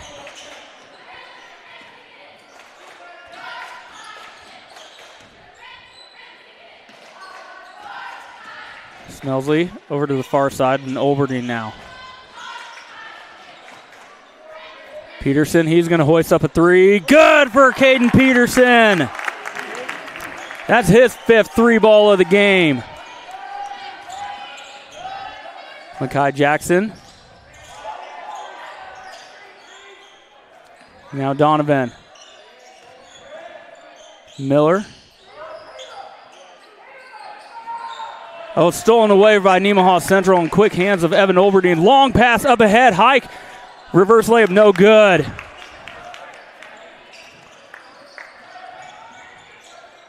S1: Smelsley over to the far side and Overdeen now. Peterson, he's going to hoist up a 3. Good for Caden Peterson. That's his 5th 3-ball of the game. Makai Jackson. Now Donovan. Miller. Oh, it's stolen away by Nemaha Central in quick hands of Evan Overdeen. Long pass up ahead. Hike. Reverse layup, no good.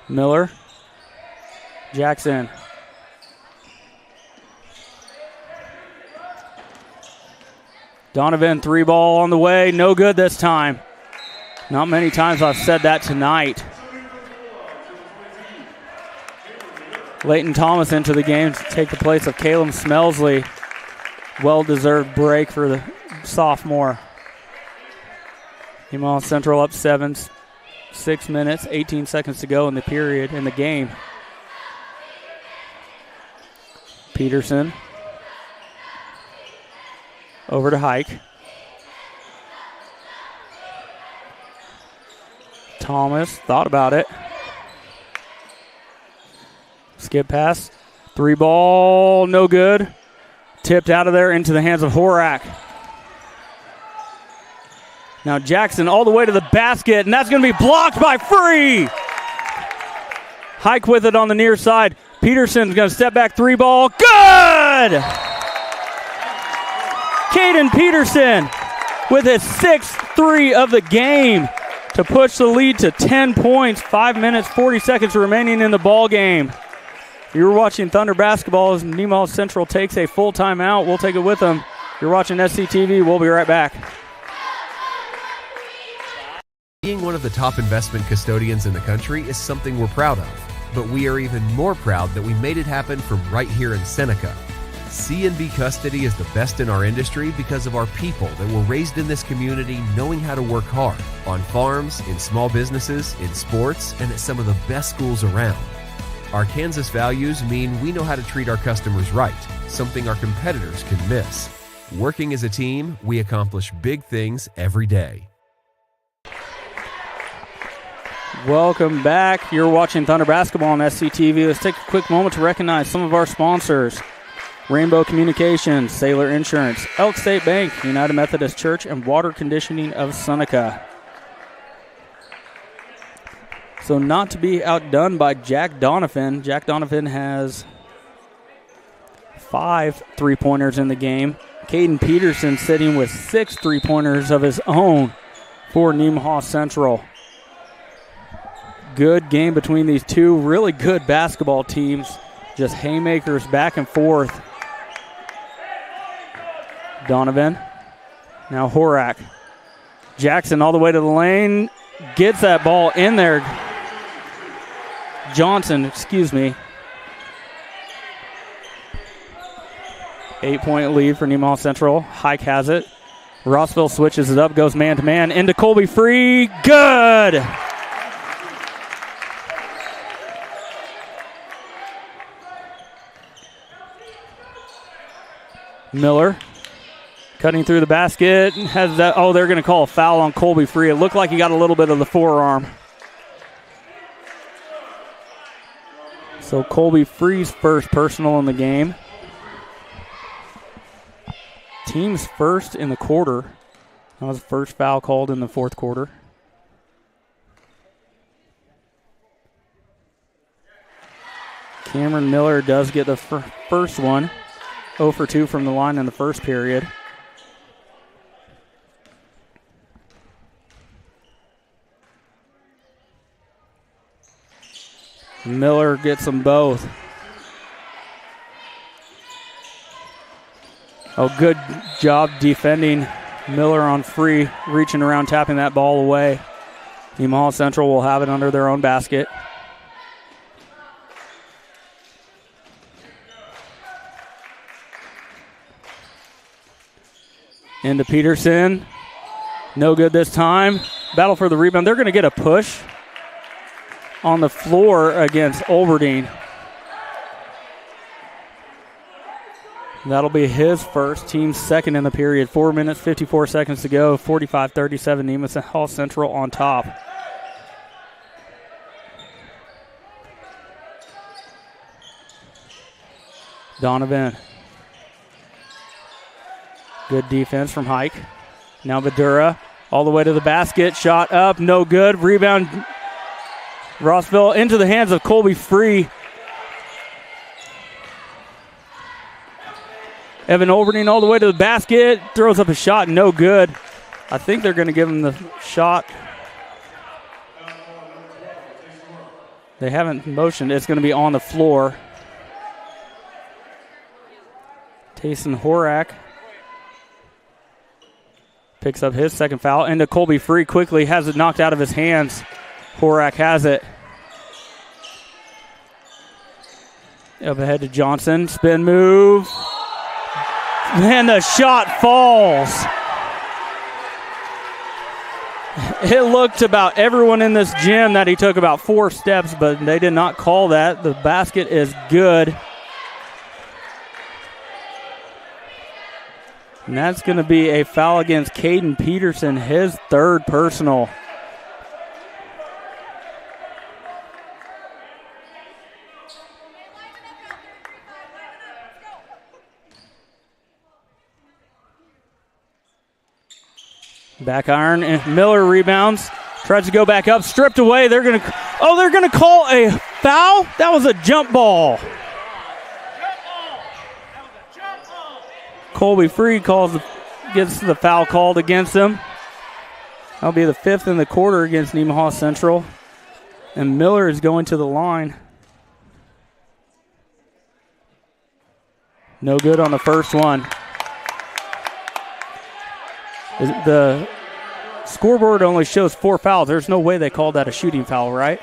S1: Miller. Jackson. Donovan, 3-ball on the way. No good this time. Not many times I've said that tonight. Leighton Thomas into the game to take the place of Caleb Smelsley. Well-deserved break for the sophomore. Nemaha Central up 7, 6 minutes, 18 seconds to go in the period in the game. Peterson. Over to Hike. Thomas thought about it. Skip pass. 3-ball, no good. Tipped out of there into the hands of Horak. Now Jackson all the way to the basket, and that's going to be blocked by Free. Hike with it on the near side. Peterson's going to step back 3-ball. Good! Caden Peterson with his 6th 3 of the game to push the lead to 10 points. 5 minutes, 40 seconds remaining in the ball game. You're watching Thunder Basketball as Nemaha Central takes a full timeout. We'll take it with them. You're watching SCTV. We'll be right back.
S6: Being one of the top investment custodians in the country is something we're proud of, but we are even more proud that we made it happen from right here in Seneca. C&B Custody is the best in our industry because of our people that were raised in this community knowing how to work hard, on farms, in small businesses, in sports, and at some of the best schools around. Our Kansas values mean we know how to treat our customers right, something our competitors can miss. Working as a team, we accomplish big things every day.
S1: Welcome back. You're watching Thunder Basketball on SCTV. Let's take a quick moment to recognize some of our sponsors. Rainbow Communications, Sailor Insurance, Elk State Bank, United Methodist Church, and Water Conditioning of Seneca. So not to be outdone by Jack Donovan. Jack Donovan has 5 3-pointers in the game. Caden Peterson sitting with 6 3-pointers of his own for Nemaha Central. Good game between these two really good basketball teams. Just haymakers back and forth. Donovan. Now Horak. Jackson all the way to the lane. Gets that ball in there. Johnson, excuse me. 8-point lead for Nemaha Central. Hike has it. Rossville switches it up, goes man-to-man into Colby Free. Good! Miller cutting through the basket. Has that? Oh, they're going to call a foul on Colby Free. It looked like he got a little bit of the forearm. So Colby Free's first personal in the game. Team's first in the quarter. That was the first foul called in the fourth quarter. Cameron Miller does get the first one. 0 for 2 from the line in the first period. Miller gets them both. Oh, good job defending Miller on Free, reaching around, tapping that ball away. Nemaha Central will have it under their own basket. Into Peterson. No good this time. Battle for the rebound. They're going to get a push on the floor against Olverdine. That'll be his first, team's second in the period. 4 minutes, 54 seconds to go. 45-37, Nemaha Central on top. Donovan. Good defense from Hike. Now Badura all the way to the basket. Shot up, no good. Rebound, Rossville into the hands of Colby Free. Evan Olverdine all the way to the basket. Throws up a shot, no good. I think they're going to give him the shot. They haven't motioned. It's going to be on the floor. Tayson Horak picks up his second foul. Into Colby Free quickly. Has it knocked out of his hands. Horak has it. Up ahead to Johnson. Spin move. And the shot falls. It looked about everyone in this gym that he took about 4 steps, but they did not call that. The basket is good. And that's going to be a foul against Caden Peterson, his third personal. Back iron, and Miller rebounds. Tries to go back up, stripped away. They're going to call a foul? That was a jump ball. Colby Free gets the foul called against him. That'll be the 5th in the quarter against Nemaha Central. And Miller is going to the line. No good on the first one. The scoreboard only shows 4 fouls. There's no way they called that a shooting foul, right?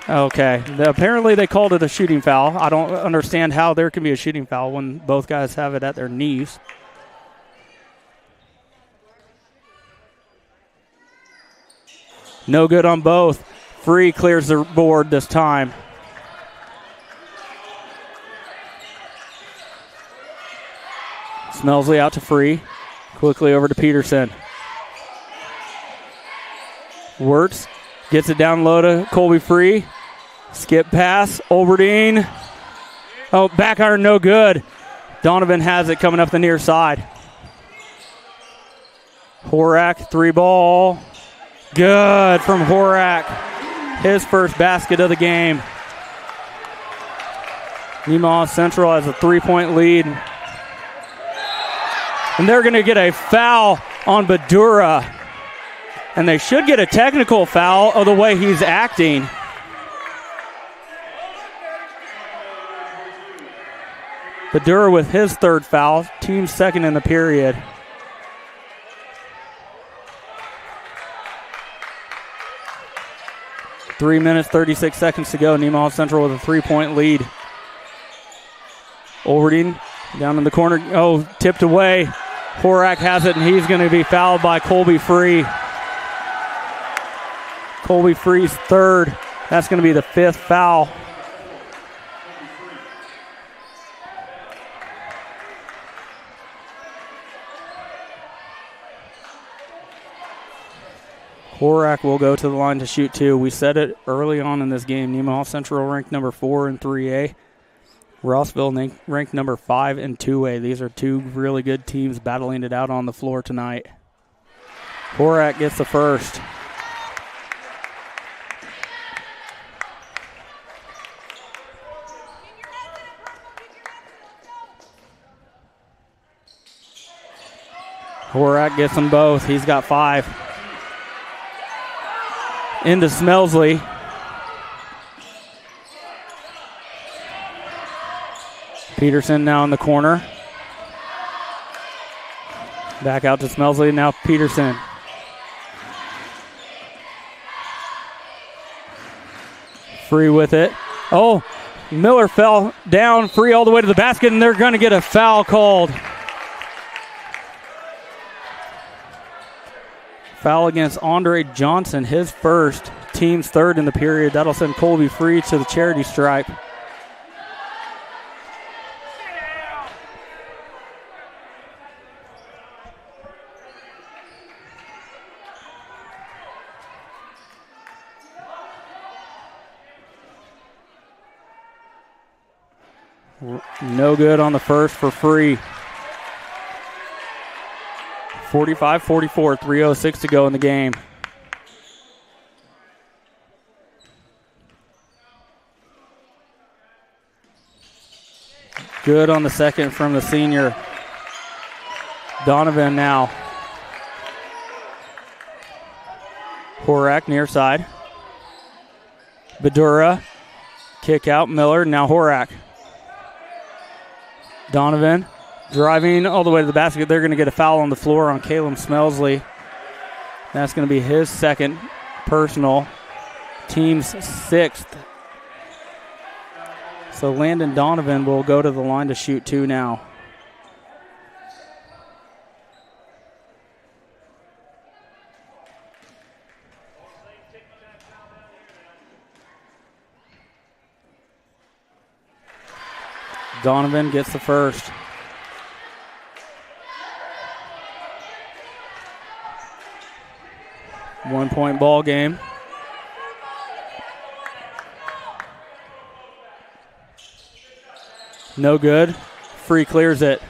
S1: Okay. Apparently they called it a shooting foul. I don't understand how there can be a shooting foul when both guys have it at their knees. No good on both. Free clears the board this time. Smelsley out to Free. Quickly over to Peterson. Wirtz gets it down low to Colby Free. Skip pass. Olverdine. Oh, back iron, no good. Donovan has it coming up the near side. Horak, 3 ball. Good from Horak. His first basket of the game. Nemaha Central has a 3-point lead. And they're going to get a foul on Badura. And they should get a technical foul of the way he's acting. Badura with his third foul, team second in the period. Three minutes, 36 seconds to go. Nemaha Central with a 3-point lead. Overdeen down in the corner. Oh, tipped away. Horak has it, and he's going to be fouled by Colby Free. Colby Free's third. That's going to be the fifth foul. Horak will go to the line to shoot two. We said it early on in this game. Nemaha Central ranked number 4 in 3A. Rossville ranked number 5 in 2A. These are two really good teams battling it out on the floor tonight. Horak gets the first. Horak gets them both. He's got 5. Into Smelsley. Peterson now in the corner. Back out to Smelsley. Now Peterson. Free with it. Oh, Miller fell down. Free all the way to the basket, and they're going to get a foul called. Foul against Andre Johnson, his first, team's third in the period. That'll send Colby Free to the charity stripe. No good on the first for Free. 45-44, 3:06 to go in the game. Good on the second from the senior. Donovan now. Horak near side. Badura. Kick out Miller. Now Horak. Donovan. Driving all the way to the basket. They're going to get a foul on the floor on Caleb Smelsley. That's going to be his second personal. Team's sixth. So Landon Donovan will go to the line to shoot two now. Donovan gets the first. One-point ball game. No good. Free clears it.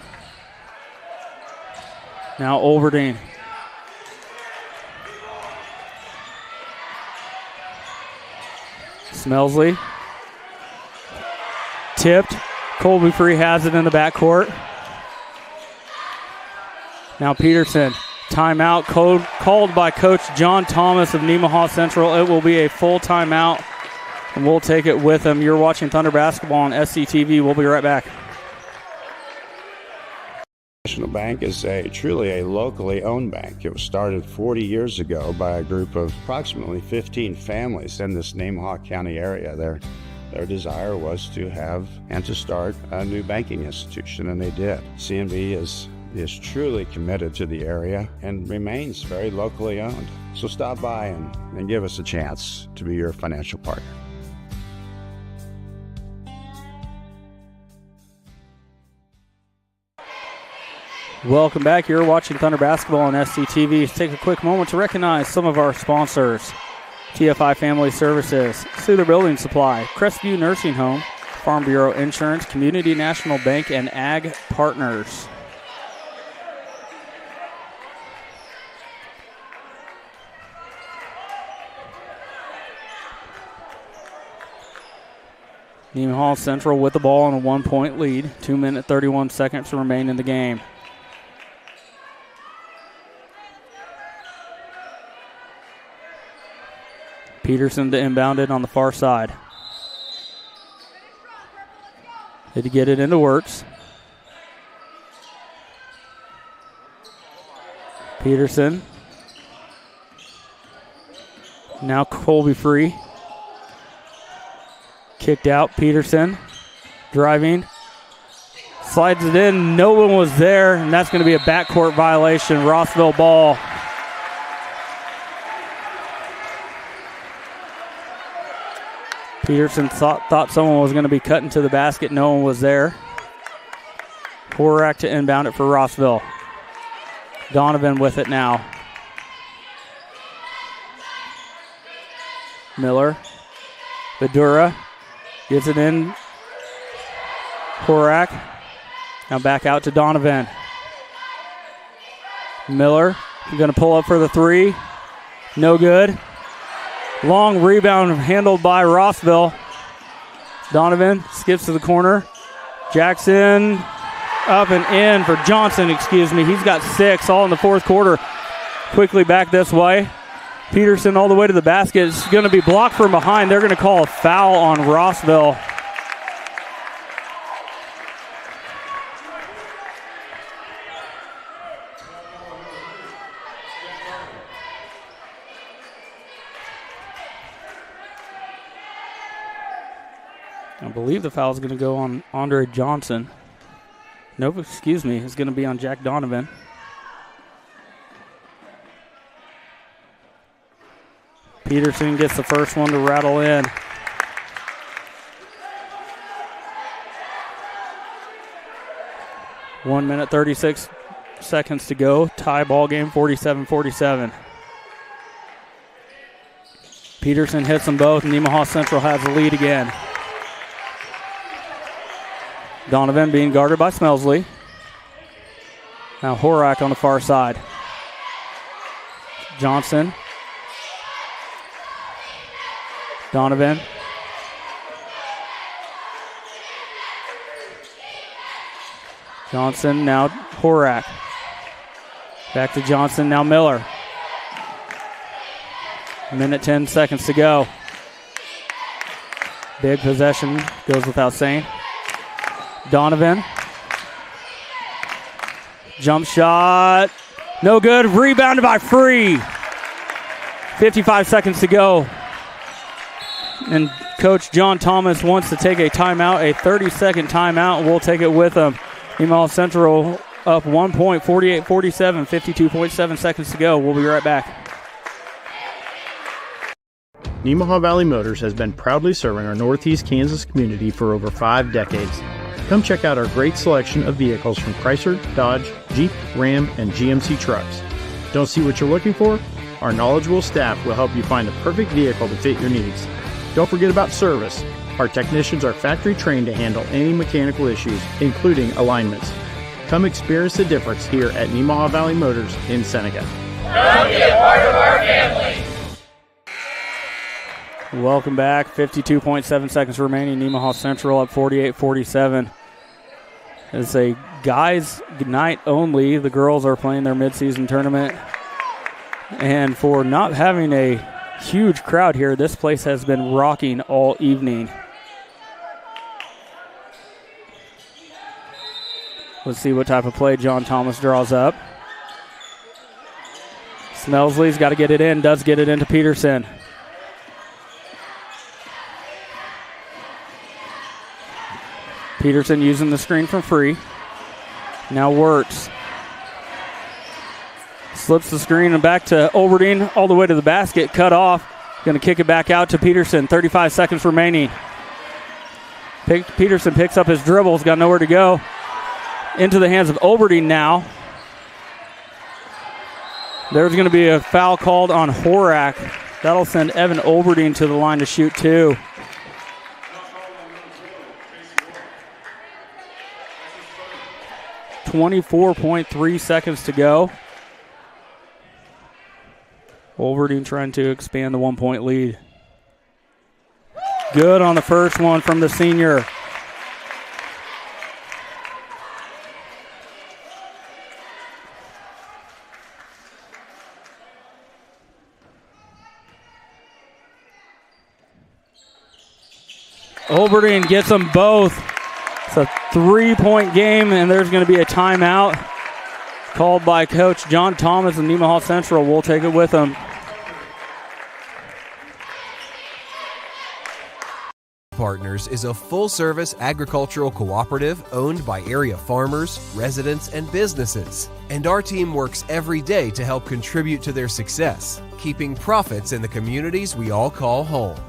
S1: Now Overdeen. Smelsley. Tipped. Colby Free has it in the backcourt. Now Peterson. Timeout called by Coach John Thomas of Nemaha Central. It will be a full timeout, and we'll take it with him. You're watching Thunder Basketball on SCTV. We'll be right back.
S2: National Bank is truly a locally owned bank. It was started 40 years ago by a group of approximately 15 families in this Nemaha County area. Their desire was to have and to start a new banking institution, and they did. CNB is truly committed to the area and remains very locally owned. So stop by and give us a chance to be your financial partner.
S1: Welcome back. You're watching Thunder Basketball on SCTV. Let's take a quick moment to recognize some of our sponsors. TFI Family Services, Souther Building Supply, Crestview Nursing Home, Farm Bureau Insurance, Community National Bank, and Ag Partners. Nemaha Central with the ball on a 1-point lead. 2 minutes, 31 seconds remain in the game. Peterson to inbound it on the far side. Had to get it into Works. Peterson. Now Colby free. Kicked out. Peterson driving. Slides it in. No one was there, and that's going to be a backcourt violation. Rossville ball. Peterson thought someone was going to be cutting to the basket. No one was there. Horak to inbound it for Rossville. Donovan with it now. Miller. Badura gets it in. Horak. Now back out to Donovan. Miller going to pull up for the three. No good. Long rebound handled by Rossville. Donovan skips to the corner. Jackson up and in for Johnson, He's got 6 all in the fourth quarter. Quickly back this way. Peterson all the way to the basket. It's going to be blocked from behind. They're going to call a foul on Rossville. I believe the foul is going to go on Andre Johnson. Nope, it's going to be on Jack Donovan. Peterson gets the first one to rattle in. One minute, 36 seconds to go. Tie ball game, 47-47. Peterson hits them both. Nemaha Central has the lead again. Donovan being guarded by Smelsley. Now Horak on the far side. Johnson. Donovan. Johnson, now Horak. Back to Johnson, now Miller. Minute 10 seconds to go. Big possession, goes without saying. Donovan. Jump shot. No good. Rebounded by Free. 55 seconds to go. And Coach John Thomas wants to take a timeout, a 30-second timeout. We'll take it with him. Nemaha Central up 1 point, 48-47, 52.7 seconds to go. We'll be right back.
S3: Nemaha Valley Motors has been proudly serving our Northeast Kansas community for over 5 decades. Come check out our great selection of vehicles from Chrysler, Dodge, Jeep, Ram, and GMC trucks. Don't see what you're looking for? Our knowledgeable staff will help you find the perfect vehicle to fit your needs. Don't forget about service. Our technicians are factory trained to handle any mechanical issues, including alignments. Come experience the difference here at Nemaha Valley Motors in Seneca.
S4: Come be a part of our family.
S1: Welcome back. 52.7 seconds remaining. Nemaha Central up 48-47. It's a guys' night only. The girls are playing their midseason tournament. And for not having a huge crowd here, this place has been rocking all evening. Let's see what type of play John Thomas draws up. Smelsley's got to get it in. Does get it into Peterson. Peterson using the screen from Free. Now Wirtz. Slips the screen and back to Olberding all the way to the basket. Cut off. Going to kick it back out to Peterson. 35 seconds remaining. Peterson picks up his dribbles. Got nowhere to go. Into the hands of Olberding now. There's going to be a foul called on Horak. That'll send Evan Olberding to the line to shoot 2. .3 seconds to go. Olberding trying to expand the 1 point lead. Good on the first one from the senior. Olberding gets them both. It's a 3-point game, and there's going to be a timeout called by Coach John Thomas of Nemaha Central. We'll take it with him.
S6: Partners is a full-service agricultural cooperative owned by area farmers, residents, and businesses. And our team works every day to help contribute to their success, keeping profits in the communities we all call home.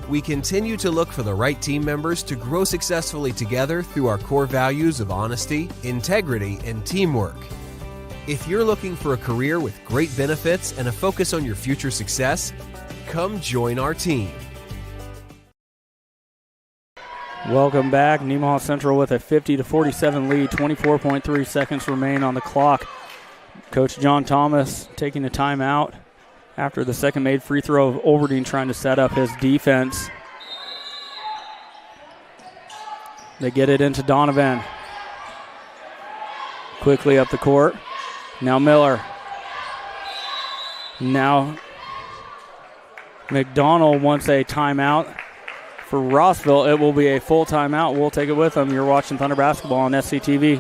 S6: We continue to look for the right team members to grow successfully together through our core values of honesty, integrity, and teamwork. If you're looking for a career with great benefits and a focus on your future success, come join our team.
S1: Welcome back. Nemaha Central with a 50-47 lead. 24.3 seconds remain on the clock. Coach John Thomas taking a timeout after the second made free throw of Olverding trying to set up his defense. They get it into Donovan. Quickly up the court. Now Miller. Now McDonald wants a timeout. For Rossville, it will be a full timeout. We'll take it with them. You're watching Thunder Basketball on SCTV.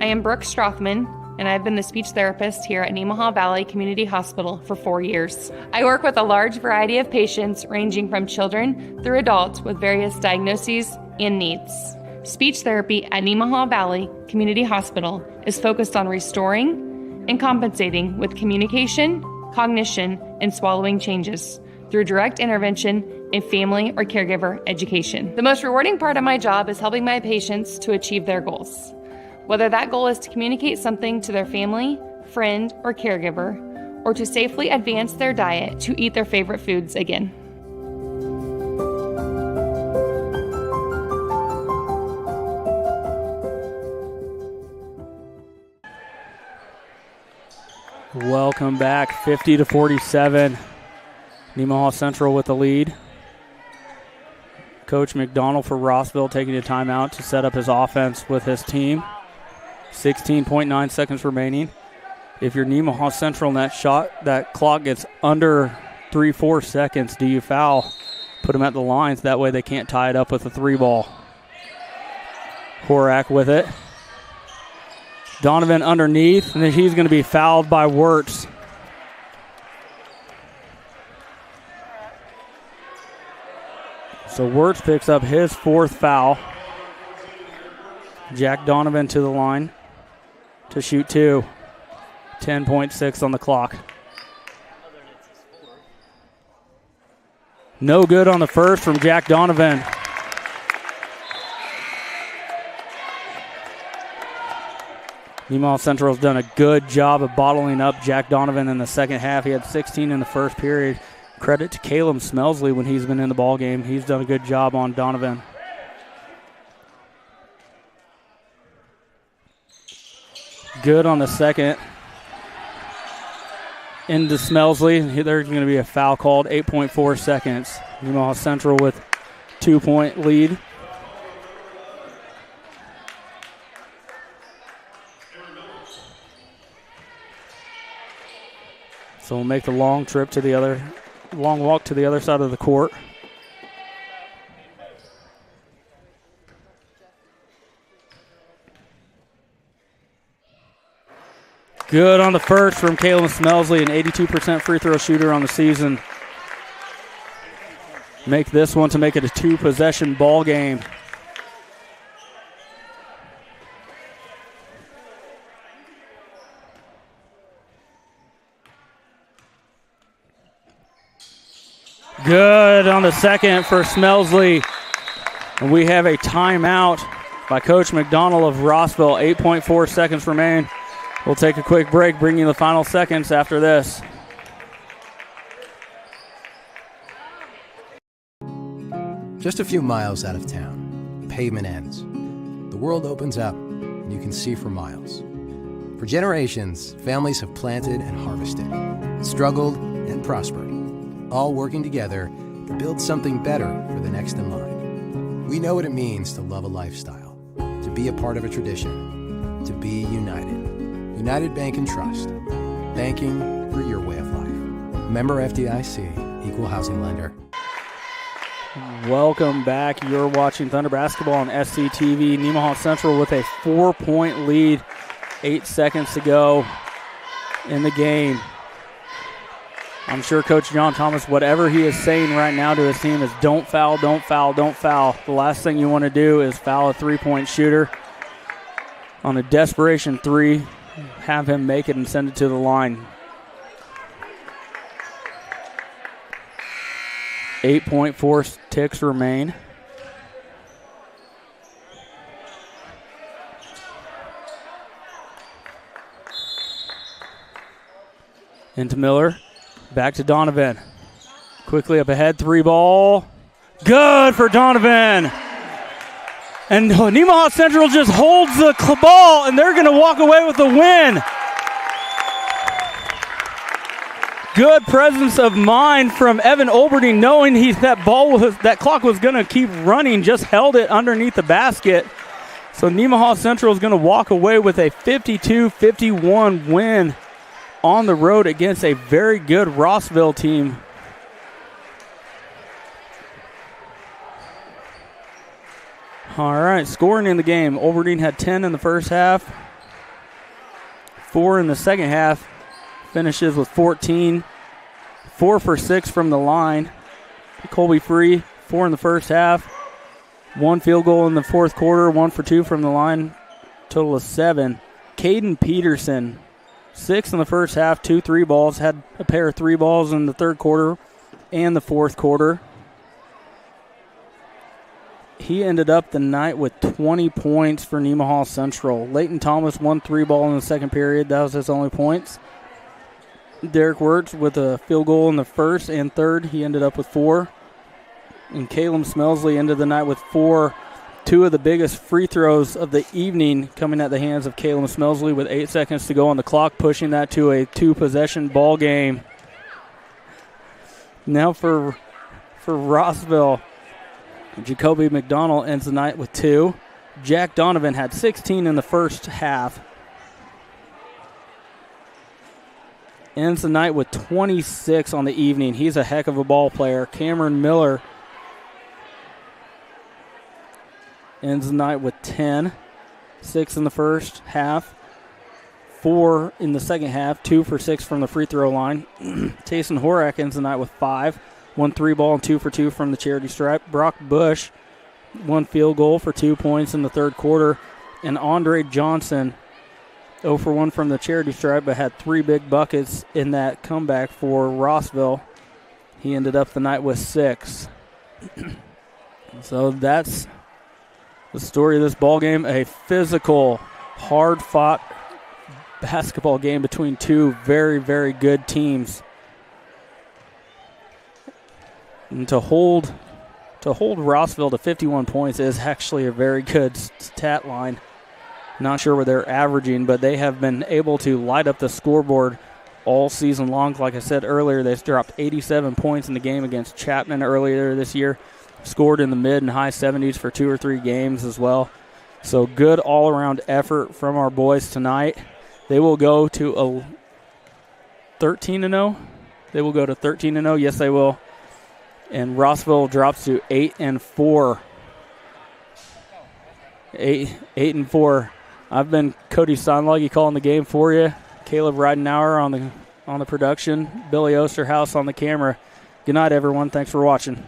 S16: I am Brooke Strothman, and I've been the speech therapist here at Nemaha Valley Community Hospital for 4 years. I work with a large variety of patients ranging from children through adults with various diagnoses and needs. Speech therapy at Nemaha Valley Community Hospital is focused on restoring and compensating with communication, cognition, and swallowing changes through direct intervention in family or caregiver education. The most rewarding part of my job is helping my patients to achieve their goals. Whether that goal is to communicate something to their family, friend, or caregiver, or to safely advance their diet to eat their favorite foods again.
S1: Welcome back, 50-47. Nemaha Central with the lead. Coach McDonald for Rossville taking a timeout to set up his offense with his team. 16.9 seconds remaining. If you're Nemaha Central and that clock gets under 3-4 seconds, do you foul? Put them at the lines. That way they can't tie it up with a 3-ball. Horak with it. Donovan underneath, and then he's going to be fouled by Wirtz. So Wirtz picks up his 4th foul. Jack Donovan to the line to shoot 2. 10.6 on the clock. No good on the first from Jack Donovan. Nemaha Central has done a good job of bottling up Jack Donovan in the second half. He had 16 in the first period. Credit to Caleb Smelsley when he's been in the ball game. He's done a good job on Donovan. Good on the second. Into Smelsley. There's going to be a foul called. 8.4 seconds. Nemaha Central with 2-point lead. So we'll make the long walk to the other side of the court. Good on the first from Caleb Smelsley, an 82% free throw shooter on the season. Make this one to make it a 2-possession ball game. Good on the second for Smelsley. And we have a timeout by Coach McDonald of Rossville. 8.4 seconds remain. We'll take a quick break, bring you the final seconds after this.
S17: Just a few miles out of town, the pavement ends. The world opens up, and you can see for miles. For generations, families have planted and harvested, struggled and prospered, all working together to build something better for the next in line. We know what it means to love a lifestyle, to be a part of a tradition, to be united. United Bank and Trust, banking for your way of life. Member FDIC, Equal Housing Lender.
S1: Welcome back. You're watching Thunder Basketball on SCTV. Nemaha Central with a 4-point lead. 8 seconds to go in the game. I'm sure Coach John Thomas, whatever he is saying right now to his team is don't foul, don't foul, don't foul. The last thing you want to do is foul a three-point shooter on a desperation three, have him make it and send it to the line. 8.4 ticks remain. Into Miller. Back to Donovan. Quickly up ahead. 3-ball. Good for Donovan. And Nemaha Central just holds the ball, and they're going to walk away with the win. Good presence of mind from Evan Olberding, knowing that clock was going to keep running, just held it underneath the basket. So Nemaha Central is going to walk away with a 52-51 win on the road against a very good Rossville team. All right, scoring in the game. Olberding had 10 in the first half, 4 in the second half. Finishes with 14, 4 for 6 from the line. Colby Free, 4 in the first half, 1 field goal in the fourth quarter, 1 for 2 from the line, total of 7. Caden Peterson, 6 in the first half, 2 3-balls, had a pair of 3-balls in the third quarter and the fourth quarter. He ended up the night with 20 points for Nemaha Central. Leighton Thomas, 1 3-ball in the second period. That was his only points. Derek Wirtz with a field goal in the first and third. He ended up with 4. And Caleb Smelsley ended the night with 4. 2 of the biggest free throws of the evening coming at the hands of Caleb Smelsley with 8 seconds to go on the clock, pushing that to a 2-possession ball game. Now for Rossville, Jacoby McDonald ends the night with 2. Jack Donovan had 16 in the first half. Ends the night with 26 on the evening. He's a heck of a ball player. Cameron Miller ends the night with 10. 6 in the first half. 4 in the second half. 2 for 6 from the free throw line. Tayson Horak ends the night with 5. 1 3-ball and 2 for 2 from the charity stripe. Brock Bush, 1 field goal for 2 points in the third quarter. And Andre Johnson, 0 for 1 from the charity stripe, but had 3 big buckets in that comeback for Rossville. He ended up the night with 6. So that's the story of this ball game. A physical, hard-fought basketball game between two very, very good teams. And to hold Rossville to 51 points is actually a very good stat line. Not sure what they're averaging, but they have been able to light up the scoreboard all season long. Like I said earlier, they dropped 87 points in the game against Chapman earlier this year. Scored in the mid and high 70s for 2 or 3 games as well. So good all-around effort from our boys tonight. They will go to a 13-0. They will go to 13-0. Yes, they will. And Rossville drops to 8-4. 8-4. I've been Cody Steinloggy calling the game for you. Caleb Ridenauer on the production. Billy Osterhaus on the camera. Good night, everyone. Thanks for watching.